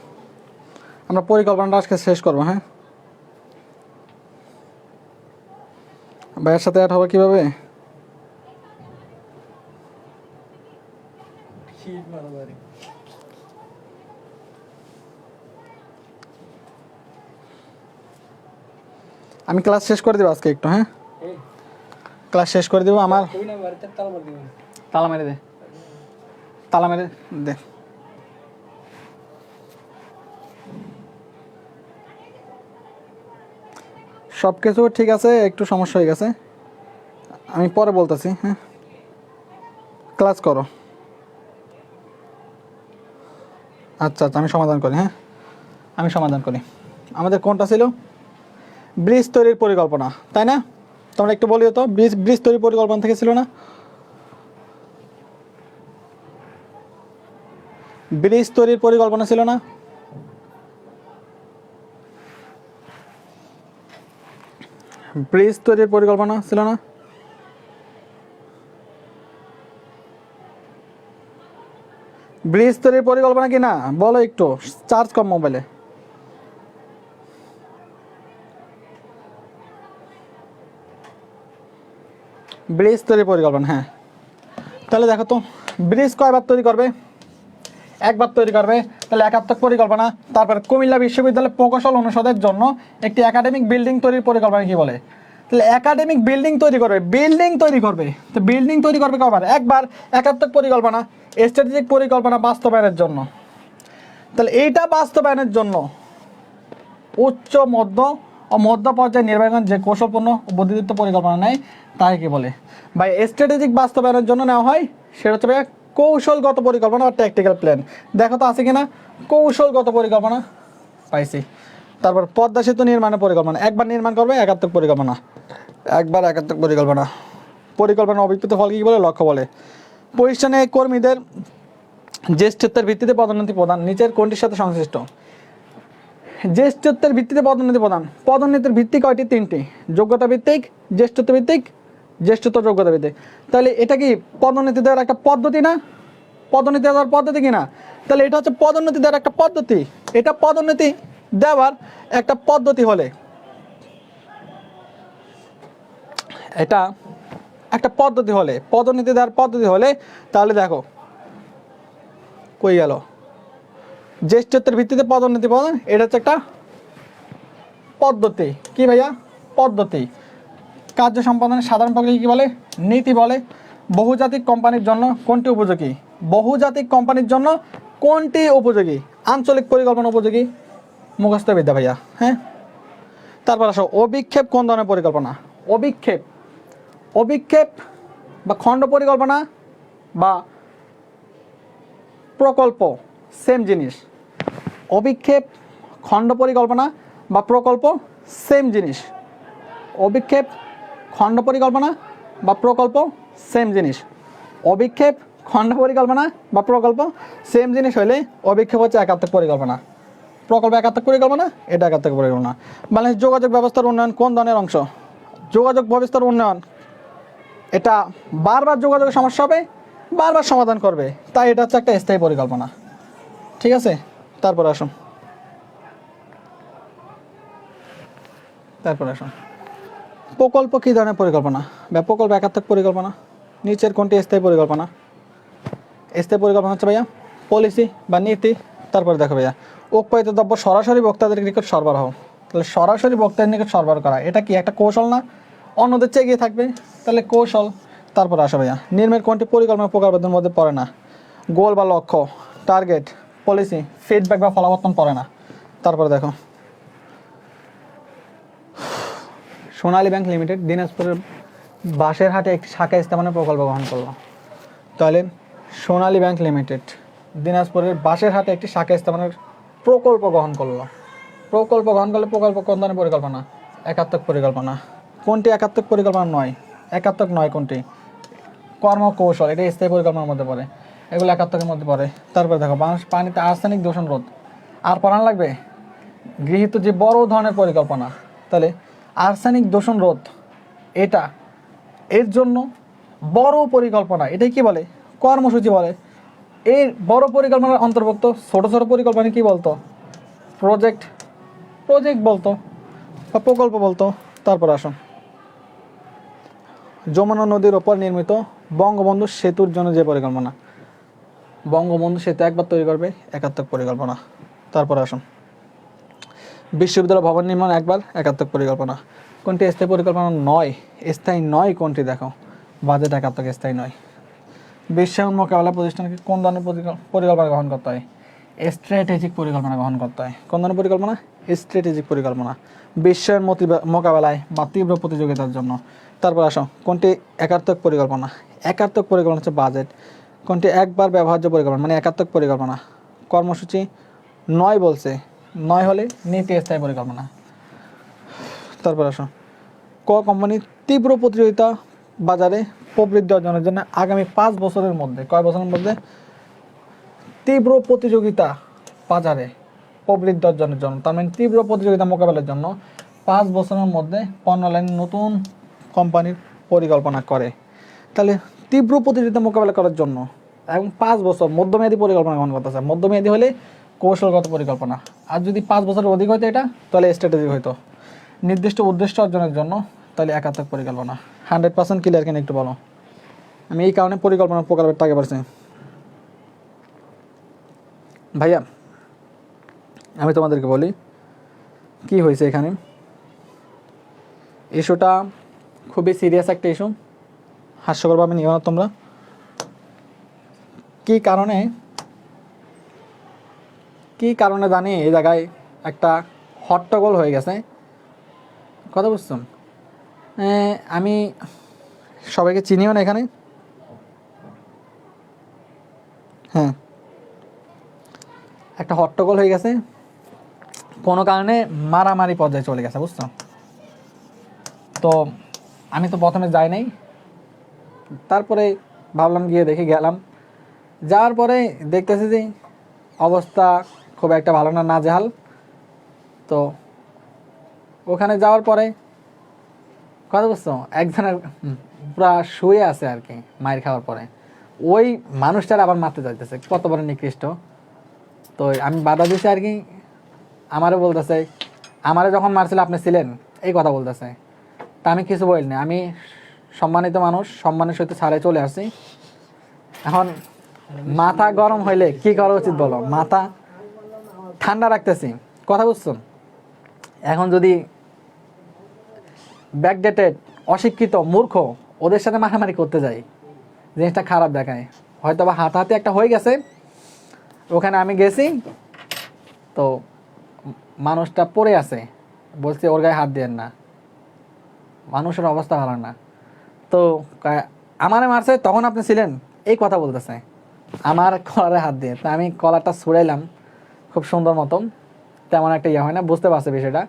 আমরা পরিকল্পনাটা আজকে শেষ করবো, হ্যাঁ ভাইয়ের সাথে অ্যাড হবে কীভাবে? শীত মারামারি। আমি ক্লাস শেষ করে দেবো আজকে একটু, হ্যাঁ ক্লাস শেষ করে দেবো। আমার কই না বাড়িতে তালা মার দিবেন। তালা মেরে দে, তালা মেরে দে। সব কিছু ঠিক আছে, একটু সমস্যা হয়ে গেছে, আমি পরে বলতেছি। হ্যাঁ ক্লাস করো। আচ্ছা আচ্ছা, আমি সমাধান করি। হ্যাঁ আমি সমাধান করি। আমাদের কোনটা ছিল? ব্রিজ তৈরির পরিকল্পনা, তাই না? তোমরা একটু বলিও তো, ব্রিজ তৈরির পরিকল্পনা থেকে ছিল না? ব্রিজ তৈরির পরিকল্পনা ছিল না? ব্রিজ তৈরির পরিকল্পনা ছিল না? ব্রিজ তৈরির পরিকল্পনা কি না বলো একটু, চার্জ কম মোবাইলে। ব্রিজ তৈরির পরিকল্পনা, হ্যাঁ তাহলে দেখো তো, ব্রিজ কয়বার তৈরি করবে? একবার তৈরি করবে। তাহলে একাত্মক পরিকল্পনা। তারপর কুমিল্লা বিশ্ববিদ্যালয় প্রকৌশল অনুষদের জন্য একটি একাডেমিক বিল্ডিং তৈরির পরিকল্পনা কি বলে? তাহলে একাডেমিক বিল্ডিং তৈরি করবে, বিল্ডিং তৈরি করবে। তো বিল্ডিং তৈরি করবে কয়বার? একবার। একাত্মক পরিকল্পনা, স্ট্র্যাটেজিক পরিকল্পনা বাস্তবায়নের জন্য। তাহলে এইটা বাস্তবায়নের জন্য উচ্চ মধ্য ও মধ্য পর্যায়ে নির্বাচন যে কৌশলপূর্ণ ও বুদ্ধিদীপ্ত পরিকল্পনা নেয় তাকে কি বলে? বা স্ট্র্যাটেজিক বাস্তবায়নের জন্য নেওয়া হয় সেটা হচ্ছে ভাইয়া কৌশলগত পরিকল্পনা বা ট্যাকটিক্যাল প্ল্যান। দেখো তো আছে কিনা কৌশলগত পরিকল্পনা, পাইছি। তারপর পদ্মা সেতু নির্মাণের পরিকল্পনা, একবার নির্মাণ করবে, একাত্মক পরিকল্পনা, একবার একাত্মক পরিকল্পনা। পরিকল্পনা অভিপ্রেত ফল কি বলে? লক্ষ্য বলে। প্রতিষ্ঠানে কর্মীদের জ্যেষ্ঠত্বের ভিত্তিতে পদোন্নতি প্রদান নিচের কোনটির সাথে সংশ্লিষ্ট? জ্যেষ্ঠত্বের ভিত্তিতে পদোন্নতি প্রদান। পদোন্নতির ভিত্তি কয়টি? তিনটি। যোগ্যতা ভিত্তিক, জ্যেষ্ঠত্ব ভিত্তিক, জ্যেষ্ঠত্ব যোগ্যতা ভিত্তিক। তাহলে এটা কি পদোন্নতি দেওয়ার একটা পদ্ধতি না? পদোন্নতি দেওয়ার পদ্ধতি কি না? তাহলে এটা হচ্ছে পদোন্নতি দেওয়ার একটা পদ্ধতি। এটা পদোন্নতি দেওয়ার একটা পদ্ধতি হলে, এটা একটা পদ্ধতি হলে, পদোন্নতি দেওয়ার পদ্ধতি হলে, তাহলে দেখো কই গেল? জ্যেষ্ঠত্বের ভিত্তিতে পদোন্নতি প্রদান, এটা হচ্ছে একটা পদ্ধতি। কি ভাইয়া? পদ্ধতি। কার্য সম্পাদনের সাধারণ প্রক্রিয়া কি বলে? নীতি বলে। বহুজাতিক কোম্পানির জন্য কোনটি উপযোগী? বহুজাতিক কোম্পানির জন্য কোনটি উপযোগী? আঞ্চলিক পরিকল্পনা উপযোগী। মুখস্থ বিদ্যা ভাইয়া, হ্যাঁ। তারপর আসো, অভিক্ষেপ কোন ধরনের পরিকল্পনা? অভিক্ষেপ, অভিক্ষেপ বা খণ্ড পরিকল্পনা বা প্রকল্প সেম জিনিস। অভিক্ষেপ, খণ্ড পরিকল্পনা বা প্রকল্প সেম জিনিস। অভিক্ষেপ, খণ্ড পরিকল্পনা বা প্রকল্প সেম জিনিস। অভিক্ষেপ, খণ্ড পরিকল্পনা বা প্রকল্প সেম জিনিস হলে অভিক্ষেপ হচ্ছে একাত্মক পরিকল্পনা, প্রকল্প একাত্মক পরিকল্পনা, এটা একাত্মক পরিকল্পনা। বাংলাদেশ যোগাযোগ ব্যবস্থার উন্নয়ন কোন ধরনের অংশ? যোগাযোগ ব্যবস্থার উন্নয়ন, এটা বারবার যোগাযোগের সমস্যা হবে, বারবার সমাধান করবে, তাই এটা হচ্ছে একটা স্থায়ী পরিকল্পনা। ঠিক আছে, তারপর আসুন, প্রকল্প কী ধরনের পরিকল্পনা? বা প্রকল্প একাত্মক পরিকল্পনা। নিচের কোনটি স্থায়ী পরিকল্পনা? স্থায়ী পরিকল্পনা হচ্ছে ভাইয়া পলিসি বা নীতি। তারপরে দেখো ভাইয়া, উৎপাদিত দ্রব্য সরাসরি ভোক্তাদের নিকট সরবরাহ। তাহলে সরাসরি ভোক্তাদের নিকট সরবরাহ করা, এটা কি একটা কৌশল না? অন্যদের চেয়ে এগিয়ে থাকবে, তাহলে কৌশল। তারপর আসো ভাইয়া, নির্মের কোনটি পরিকল্পনা প্রকারভেদের মধ্যে পড়ে না? গোল বা লক্ষ্য, টার্গেট, পলিসি, ফিডব্যাক বা ফলাবর্তন পড়ে না। তারপরে দেখো, সোনালী ব্যাংক লিমিটেড দিনাজপুরের বাঁশেরহাটে একটি শাখা স্থাপনের প্রকল্প গ্রহণ করলো। তাহলে সোনালী ব্যাংক লিমিটেড দিনাজপুরের বাঁশেরহাটে একটি শাখা স্থাপনের প্রকল্প গ্রহণ করলো। প্রকল্প গ্রহণ করলে প্রকল্প কোন ধরনের পরিকল্পনা? একাত্মক পরিকল্পনা। কোনটি একাত্মক পরিকল্পনা নয়? একাত্মক নয় কোনটি? কর্মকৌশল, এটা স্থায়ী পরিকল্পনার মধ্যে পড়ে, এগুলো একাত্তকের মধ্যে পড়ে। তারপরে দেখো বাংলাদেশ পানিতে আর্সেনিক দূষণ রোধ, আর পড়ানো লাগবে? গৃহীত যে বড় ধরনের পরিকল্পনা, তাহলে আর্সেনিক দূষণ রোধ এটা এর জন্য বড় পরিকল্পনা, এটাই কি বলে? কর্মসূচি বলে। এই বড় পরিকল্পনার অন্তর্ভুক্ত ছোট ছোট পরিকল্পনা কি বলতো? প্রজেক্ট বলতো বা প্রকল্প বলতো। তারপর আসুন, যমুনা নদীর ওপর নির্মিত বঙ্গবন্ধু সেতুর জন্য যে পরিকল্পনা, বঙ্গবন্ধু সেতু একবার তৈরি করবে, একাত্তক পরিকল্পনা। তারপর আসুন, বিশ্ববিদ্যালয় ভবন নির্মাণ একবার, একাত্তক পরিকল্পনা। কোনটি স্থায়ী পরিকল্পনা নয়? স্থায়ী নয় কোনটি? দেখো, বাজেট একাত্তক, স্থায়ী নয়। বিশ্বায়ন মোকাবেলা প্রতিষ্ঠানকে কোন ধরনের পরিকল্পনা গ্রহণ করতে হয়? স্ট্র্যাটেজিক পরিকল্পনা গ্রহণ করতে হয়। কোন ধরনের পরিকল্পনা? স্ট্র্যাটেজিক পরিকল্পনা, বিশ্বায়ন মোকাবেলায় বা তীব্র প্রতিযোগিতার জন্য। তারপর আসো, কোনটি একাত্তক পরিকল্পনা? একাত্তক পরিকল্পনা হচ্ছে বাজেট। কোনটি একবার ব্যবহার্য পরিকল্পনা মানে একাত্তক পরিকল্পনা? কর্মসূচি নয় বলছে, নয় হলে নীতি স্থায়ী পরিকল্পনা। তারপর আসো, কোম্পানির তীব্র প্রতিযোগিতা বাজারে প্রবৃদ্ধি অর্জনের জন্য আগামী 5 বছরের মধ্যে, কয় বছরের মধ্যে? তীব্র প্রতিযোগিতা বাজারে প্রবৃদ্ধি অর্জনের জন্য, তার মানে তীব্র প্রতিযোগিতা মোকাবেলার জন্য 5 বছরের মধ্যে পণ্য লাইন নতুন কোম্পানির পরিকল্পনা করে। তাহলে তীব্র প্রতিযোগিতা মোকাবেলা করার জন্য এবং 5 বছর মধ্যমেয়াদী পরিকল্পনা গ্রহণ করতেছে। মধ্যমেয়াদী হলে কৌশলগত পরিকল্পনা, আর যদি 5 বছরের অধিক হইতো এটা, তাহলে স্ট্র্যাটেজিক হইতো। নির্দিষ্ট উদ্দেশ্য অর্জনের জন্য, তাহলে একাত্তক পরিকল্পনা। 100% ক্লিয়ার কিনা একটু বলো? আমি এই কারণে পরিকল্পনার প্রকারের টাকা পারছি ভাইয়া। আমি তোমাদেরকে বলি কি হয়েছে এখানে। ইস্যুটা খুবই সিরিয়াস একটা ইস্যু, হাস্যকরভাবে নিও না তোমরা। কি কারণে জানি এই জায়গায় একটা হট্টগোল হয়ে গেছে, কথা বুঝছো? আমি সবাইকে চিনিও না এখানে, হ্যাঁ, একটা হট্টগোল হয়ে গেছে, কোনো কারণে মারামারি পর্যায়ে চলে গেছে, বুঝছো? তো আমি তো প্রথমে যাই নাই, তারপরে ভাবলাম গিয়ে দেখে গেলাম। যাওয়ার পরে দেখতেছি যে অবস্থা খুব একটা ভালো না, নাজেহাল। তো ওখানে যাওয়ার পরে কথা বুঝছো, একজনের পুরা শুয়ে আছে আর কি মায়ের খাওয়ার পরে, ওই মানুষটার আবার মারতে যাইতেছে, কত বড় নিকৃষ্ট। তো আমি বাধা দিছি আর কি, আমারও বলতেছে আমারে যখন মারছিল আপনি ছিলেন, এই কথা বলতেছে। তা আমি কিছু বলিনি, আমি সম্মানিত মানুষ, সম্মানের সহিত ছাড়ে চলে আসছি। এখন মাথা গরম হইলে কি করা উচিত বলো? মাথা ঠান্ডা রাখতেছি, কথা বুঝছো? এখন যদি ব্যাকডেটেড, অশিক্ষিত, মূর্খ ওদের সাথে মারামারি করতে যাই, জিনিসটা খারাপ দেখায়। হয়তো বা হাতাহাতি একটা হয়ে গেছে, ওখানে আমি গেছি, তো মানুষটা পড়ে আছে, বলছে ওর গায়ে হাত দেন না, মানুষের অবস্থা ভালো না। তো আমারে মারছে, তখন আপনি ছিলেন, এই কথা বলতেছে আমার কলারে হাত দিয়ে। তো আমি কলারটা ছুড়াইলাম খুব সুন্দর মতন, তেমন একটা ইয়ে হয় না, বুঝতে পারছে বিষয়টা।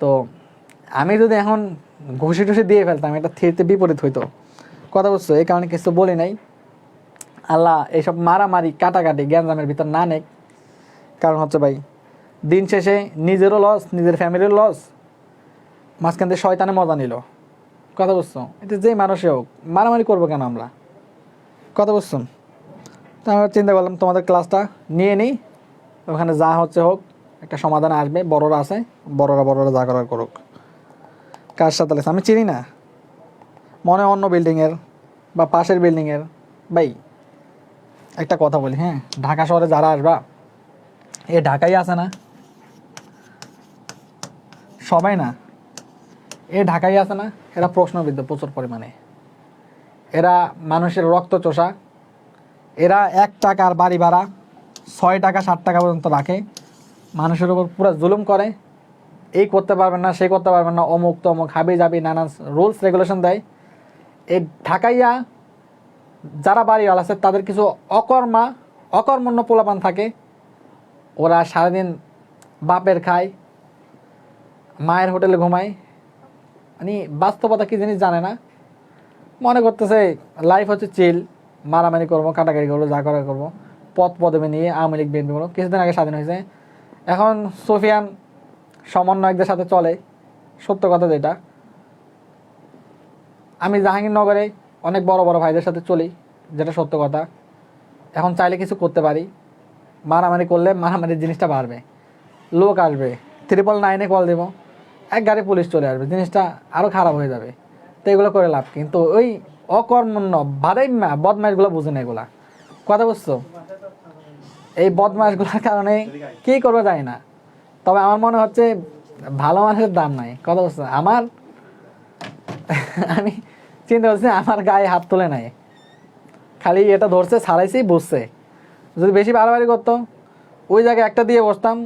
তো আমি যদি এখন ঘুষি টুসি দিয়ে ফেলতাম, এটা থিরতে বিপরীত হইতো, কথা বুঝছো? এই কারণে কিছু বলি নাই। আল্লাহ এইসব মারামারি কাটাকাটি গ্যাঞ্জামের ভিতর না নেক, কারণ হচ্ছে ভাই দিন শেষে নিজেরও লস, নিজের ফ্যামিলির লস, মাঝখান থেকে শয়তানে মজা নিল, কথা বুঝছো? এটা যে মানুষই হোক, মারামারি করবো কেন আমরা, কথা বুঝছো? তো আমরা চিন্তা করলাম তোমাদের ক্লাসটা নিয়ে নিই, ওখানে যা হচ্ছে হোক, একটা সমাধান আসবে, বড়রা আছে, বড়রা যা করার করুক। কার সাথে লাগছে আমি চিনি না, মনে অন্য বিল্ডিংয়ের বা পাশের বিল্ডিংয়ের। ভাই একটা কথা বলি, হ্যাঁ, ঢাকা শহরে যারা আসবা, এ ঢাকাই আছে না, সবাই না, এ ঢাকাই আছে না, এরা প্রশ্নবিদ্ধ প্রচুর পরিমাণে, এরা মানুষের রক্ত চোষা, এরা 1 টাকার বাড়ি ভাড়া 6 টাকা 7 টাকা পর্যন্ত রাখে, মানুষের উপর পুরো জুলুম করে, এই করতে পারবেন না, সেই করতে পারবেন না, অমুক তমুক হাবি যাবি নানান রুলস রেগুলেশন দেয়। এই ঢাকাইয়া যারা বাড়িওয়ালা আছে তাদের কিছু অকর্মণ্য পোলাপান থাকে, ওরা সারাদিন বাপের খায়, মায়ের হোটেলে ঘুমায়, মানে বাস্তবতা কি জিনিস জানে না, মনে করতেছে লাইফ হচ্ছে চিল, মারামারি করবো, কাটাকাটি করবো, যা করা করবো, পদ পদবি নিয়ে আওয়ামী লীগ বিএনপি করবো। কিছুদিন আগে স্বাধীন হয়েছে, এখন সুফিয়ান সমন্বয়কদের সাথে চলে। সত্য কথা যেটা, আমি জাহাঙ্গীরনগরে অনেক বড় বড় ভাইদের সাথে চলি, যেটা সত্য কথা। এখন চাইলে কিছু করতে পারি, মারামারি করলে মারামারির জিনিসটা বাড়বে, লোক আসবে, 999 কল দেবো, এক গাড়ি পুলিশ চলে আসবে, জিনিসটা আরও খারাপ হয়ে যাবে। তো এগুলো করে লাভ, কিন্তু ওই অকর্মণ্য বাদাইম্যা বদমাইশগুলো বুঝে না এগুলা, কথা বুঝছো? এই বদমাইশগুলোর কারণে কী করবে জানি না। তবে আমার মনে হচ্ছে ভালো মানুষের দাম নাই, কথা বুঝছো? আমি চিন্তা করছি আমার গায়ে হাত তুলে নাই, খালি এটা ধরছে, ছাড়াইছি, বুঝছে। যদি বেশি বাড়াবাড়ি করতো, ওই জায়গায় একটা দিয়ে বসতাম,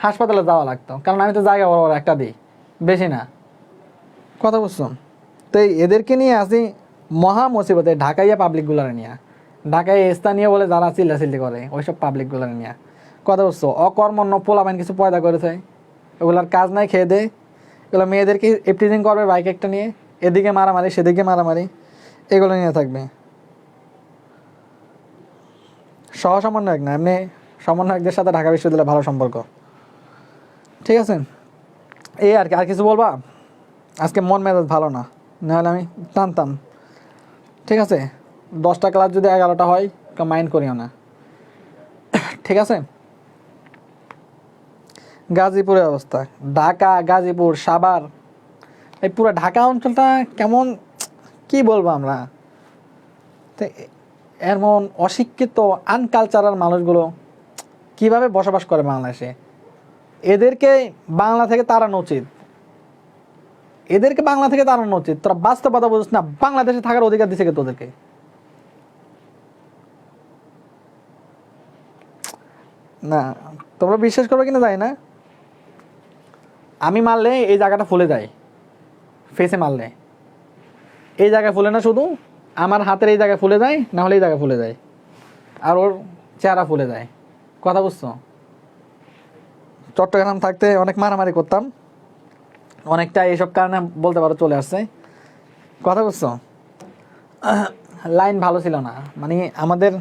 হাসপাতালে যাওয়া লাগতো, কারণ আমি তো জায়গা বরাবর একটা দিই, বেশি না, কথা বুঝছো? তো এদেরকে নিয়ে আসি মহা মুসিবতে, ঢাকাইয়া পাবলিকগুলার নিয়ে, ঢাকায় স্থানীয় বলে যারা চিল্লাচিল্লি করে ওইসব পাবলিকগুলার নিয়ে, কথা বুঝছো? অকর্মণ্য পোলাপান কিছু পয়দা করেছে, ওগুলার কাজ নাই, খেয়ে দেয়, এগুলো মেয়েদেরকে এপ্রিজিং করবে বাইক একটা নিয়ে, এদিকে মারামারি সেদিকে মারামারি, এগুলো নিয়ে থাকবে। সহ সমন্বয়ক না, এমনি সমন্বয়কদের সাথে ঢাকা বিশ্ববিদ্যালয়ের ভালো সম্পর্ক, ঠিক আছে? এই আর কি, আর কিছু বলবা? আজকে মন মেজাজ ভালো না, নাহলে আমি টানতাম, ঠিক আছে? 10টা ক্লাস যদি 11টা হয়, মাইন্ড করিও না, ঠিক আছে? গাজীপুরের অবস্থা, ঢাকা, গাজীপুর, সাভার, এই পুরো ঢাকা অঞ্চলটা কেমন, কি বলবো আমরা, এমন অশিক্ষিত আনকালচারাল মানুষগুলো কিভাবে বসবাস করে বাংলাদেশে? এদেরকে বাংলা থেকে তাড়ানো উচিত, এদেরকে বাংলা থেকে তাড়ানো উচিত। তোরা বাস্তবতা বুঝিস না, বাংলাদেশে থাকার অধিকার দিছে কে তোদেরকে? না, তোমরা বিশ্বাস করবে কিনা জানি না, আমি মারলে এই জায়গাটা ফুলে যায়, ফেসে মারলে এই জায়গায় ফুলে না, শুধু আমার হাতের এই জায়গায় ফুলে যায়, না হলে এই জায়গায় ফুলে যায়, আর ওর চেহারা ফুলে যায়, কথা বুঝছো? চট্টগ্রাম থাকতে অনেক মারামারি করতাম, অনেকটা এইসব কারণে বলতে পারো চলে আসছে, কথা বুঝছো? লাইন ভালো ছিল না, মানে আমাদের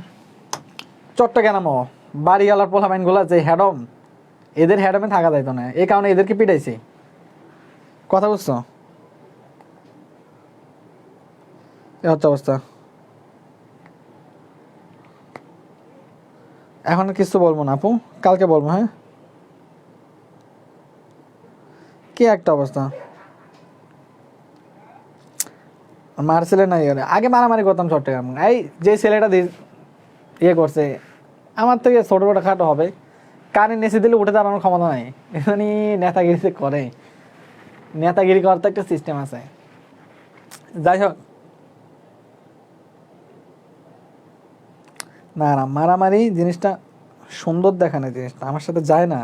চট্টগ্রামও বাড়িওয়ালার পোলাপাইনগুলো যে হ্যাডম, এদের হ্যাডমে থাকা যাইতো না, এই কারণে এদেরকে পিটাইছি, কথা বুঝছো? এ হচ্ছে অবস্থা। এখন কিছু বলবো না আপু, কালকে বলবো, হ্যাঁ? কি একটা অবস্থা, মার ছেলে নাই, আগে মারামারি করতাম চট্টগ্রাম, এই যে ছেলেটা ইয়ে করছে আমার থেকে ছোট ছোটো খাটো হবে, কানে নেচে দিলে উঠে দাঁড়ানোর ক্ষমতা নাই, মানে নেতাগিরি করে, নেতাগিরি করতে একটা সিস্টেম আছে। যাই হোক, না না, মারামারি জিনিসটা সুন্দর দেখানো জিনিসটা আমার সাথে যায় না।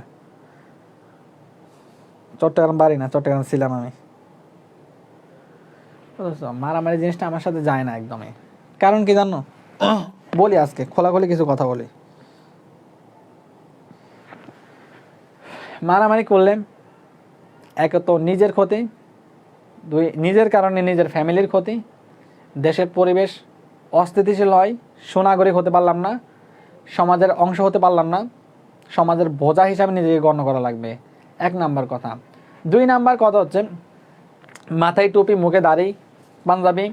চট্টগ্রাম বাড়ি না, চট্টগ্রাম ছিলাম আমি, বুঝছো? মারামারি জিনিসটা আমার সাথে যায় না একদমই। কারণ কি জানো, বলি আজকে খোলাখুলি কিছু কথা বলি। মারামারি করলে এক তো নিজের ক্ষতি, দুই নিজের কারণে নিজের ফ্যামিলির ক্ষতি, দেশের পরিবেশ অস্থিতিশীল হয়, সুনাগরিক হতে পারলাম না, সমাজের অংশ হতে পারলাম না, সমাজের বোঝা হিসাবে নিজেকে গণ্য করা লাগবে, 1 নাম্বার কথা। 2 নাম্বার কথা হচ্ছে মাথায় টুপি, মুখে দাড়ি, পাঞ্জাবি,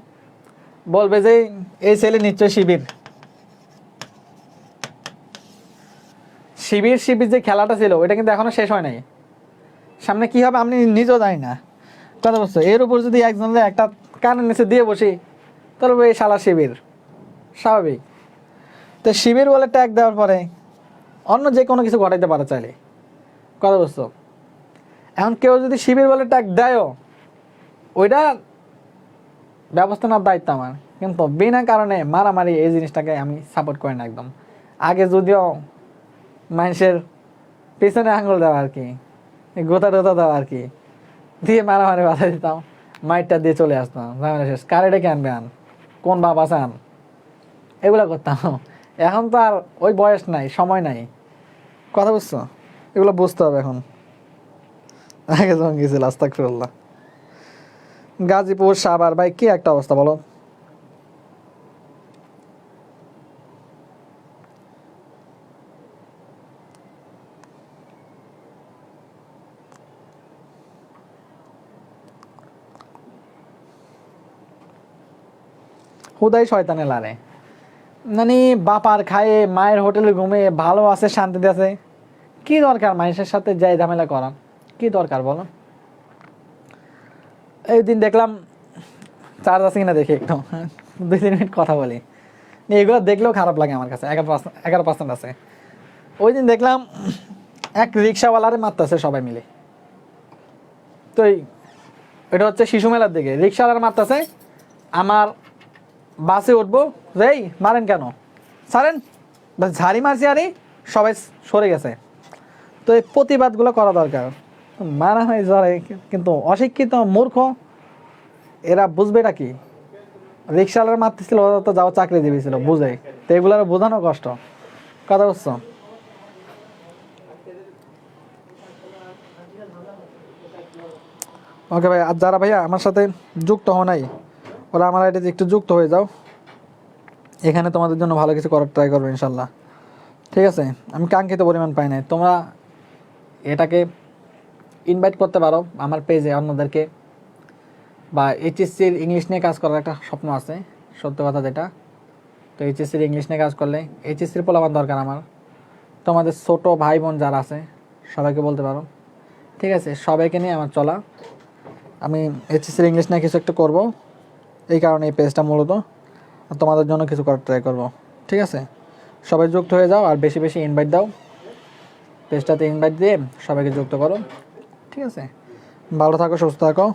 বলবে যে এই ছেলে নিশ্চয় শিবির। শিবির শিবির যে খেলাটা ছিল ওইটা কিন্তু এখনো শেষ হয় নাই, সামনে কি হবে আমি নিজেও জানি না, কথা বুঝছো? এর উপর যদি একজনের একটা কানের নিচে দিয়ে বসি, তাহলে এই শালা শিবির, স্বাভাবিক। তো শিবির বলে ট্যাগ দেওয়ার পরে অন্য যে কোনো কিছু ঘটাইতে পারে চাইলে, কথা বুঝছো? এখন কেউ যদি শিবির বলে ট্যাগ দেয়ও, ওইটা ব্যবস্থা নেওয়ার দায়িত্ব আমার, কিন্তু বিনা কারণে মারামারি এই জিনিসটাকে আমি সাপোর্ট করি না একদম। আগে যদিও মানুষের পেছনে আঙুল দেওয়া আর কি, গোতা টোতা দেওয়া আর কি, দিয়ে মারামারি বাধা দিতাম, মাইটটা দিয়ে চলে আসতাম, ঝামেলা শেষ, কারে ডেকে আনবে আন, কোন বাপ আসান, এগুলো করতাম। এখন তো আর ওই বয়স নাই, সময় নাই, কথা বুঝছো? এগুলো বুঝতে হবে এখন। আগে যখন গেছিল আস্তাগফিরুল্লাহ। গাজীপুর সাভার ভাই কি একটা অবস্থা বলো। হুদাই শয়তানে লারে, মানে বাপার খায়ে মায়ের হোটেলে ঘুমে ভালো আছে, শান্তিতে আছে। কি দরকার মানুষের সাথে যাই ঝামেলা করা, কি দরকার বলো? এই দিন দেখলাম, চার্জ আছে কিনা দেখি একটু, 2-3 মিনিট কথা বলি। এগুলো দেখলেও খারাপ লাগে আমার কাছে। 11% আছে। ওই দিন দেখলাম এক রিক্সাওয়ালারে মারতেছে সবাই মিলে। তো এটা হচ্ছে শিশু মেলার দিকে, রিক্সাওয়ালার মারতেছে। আমার বাসে উঠবো, এই মারেন কেন, ছাড়েন, বাস ঝাড়ি মারছি আরে, সবাই সরে গেছে। তো এই প্রতিবাদগুলো করা দরকার। মারা হয় জ্বরে, কিন্তু অশিক্ষিত মূর্খ এরা বুঝবে এটা কি? রিক্সাওয়ালার মারতেছিল, ওরা তো যাও চাকরিজীবী ছিল, বুঝে। তো এগুলো বোঝানো কষ্ট। কথা বুঝছো? ওকে ভাই, আর যারা ভাইয়া আমার সাথে যুক্ত হও নাই, ওরা আমার আইডিতে একটু যুক্ত হয়ে যাও। এখানে তোমাদের জন্য ভালো কিছু করার ট্রাই করবো ইনশাল্লাহ। ঠিক আছে? আমি কাঙ্ক্ষিত পরিমাণ পাই নাই। তোমরা এটাকে ইনভাইট করতে পারো আমার পেজে অন্যদেরকে। বা এইচএসসির ইংলিশ নিয়ে কাজ করার একটা স্বপ্ন আছে, সত্য কথা যেটা। তো এইচএসসির ইংলিশ নিয়ে কাজ করলে এইচএসসির পোলাপান দরকার আমার। তোমাদের ছোট ভাই বোন যারা আছে সবাইকে বলতে পারো। ঠিক আছে? সবাইকে নিয়ে আমার চলা। আমি এইচএসসির ইংলিশ নিয়ে কিছু একটা করবো, এই কারণে এই পেজটা মূলত। আর তোমাদের জন্য কিছু করার ট্রাই করবো। ঠিক আছে? সবাই যুক্ত হয়ে যাও, আর বেশি বেশি ইনভাইট দাও। পেজটাতে ইনভাইট দিয়ে সবাইকে যুক্ত করো। ঠিক আছে? ভালো থাকো, সুস্থ থাকো।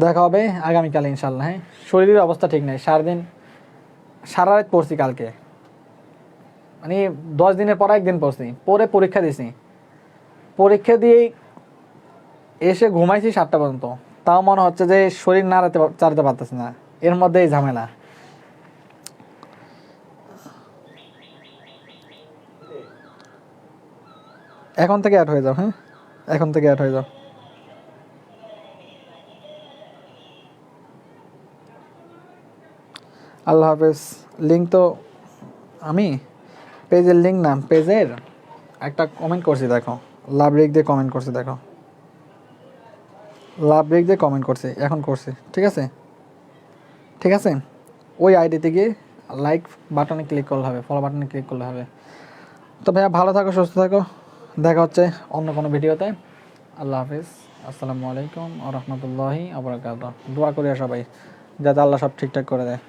দেখা হবে আগামীকাল ইনশাল্লাহ। হ্যাঁ, শরীরের অবস্থা ঠিক নেই, সারা রাত পড়ছি কালকে, মানে 10 দিনের পর একদিন পড়ছি, পরে পরীক্ষা দিছি। পরীক্ষা দিয়েই এসে ঘুমাইছি 7টা পর্যন্ত। তাও মনে হচ্ছে যে শরীর চালাতে পারতেছি না, এর মধ্যেই ঝামেলা। এখন থেকে অ্যাড হয়ে যাও। হ্যাঁ, এখন থেকে অ্যাড হয়ে যাও। আল্লাহ হাফেজ। লিঙ্ক তো আমি পেজের লিঙ্ক না, পেজের একটা কমেন্ট করছি দেখো, লাভ রেখ দিয়ে কমেন্ট করছি দেখো, লাভ রেখ দিয়ে কমেন্ট করছি, এখন করছি। ঠিক আছে? ঠিক আছে, ওই আইডিতে গিয়ে লাইক বাটনে ক্লিক করলে হবে, ফলো বাটনে ক্লিক করলে হবে। তো ভাইয়া ভালো থাকো, সুস্থ থাকো। দেখা হচ্ছে অন্য কোনো ভিডিওতে। আল্লাহ হাফিজ। আসসালামু আলাইকুম ওয়া রাহমাতুল্লাহি ওয়া বারাকাতুহু। দোয়া করি সবাই যাতে আল্লাহ সব ঠিকঠাক করে দেয়।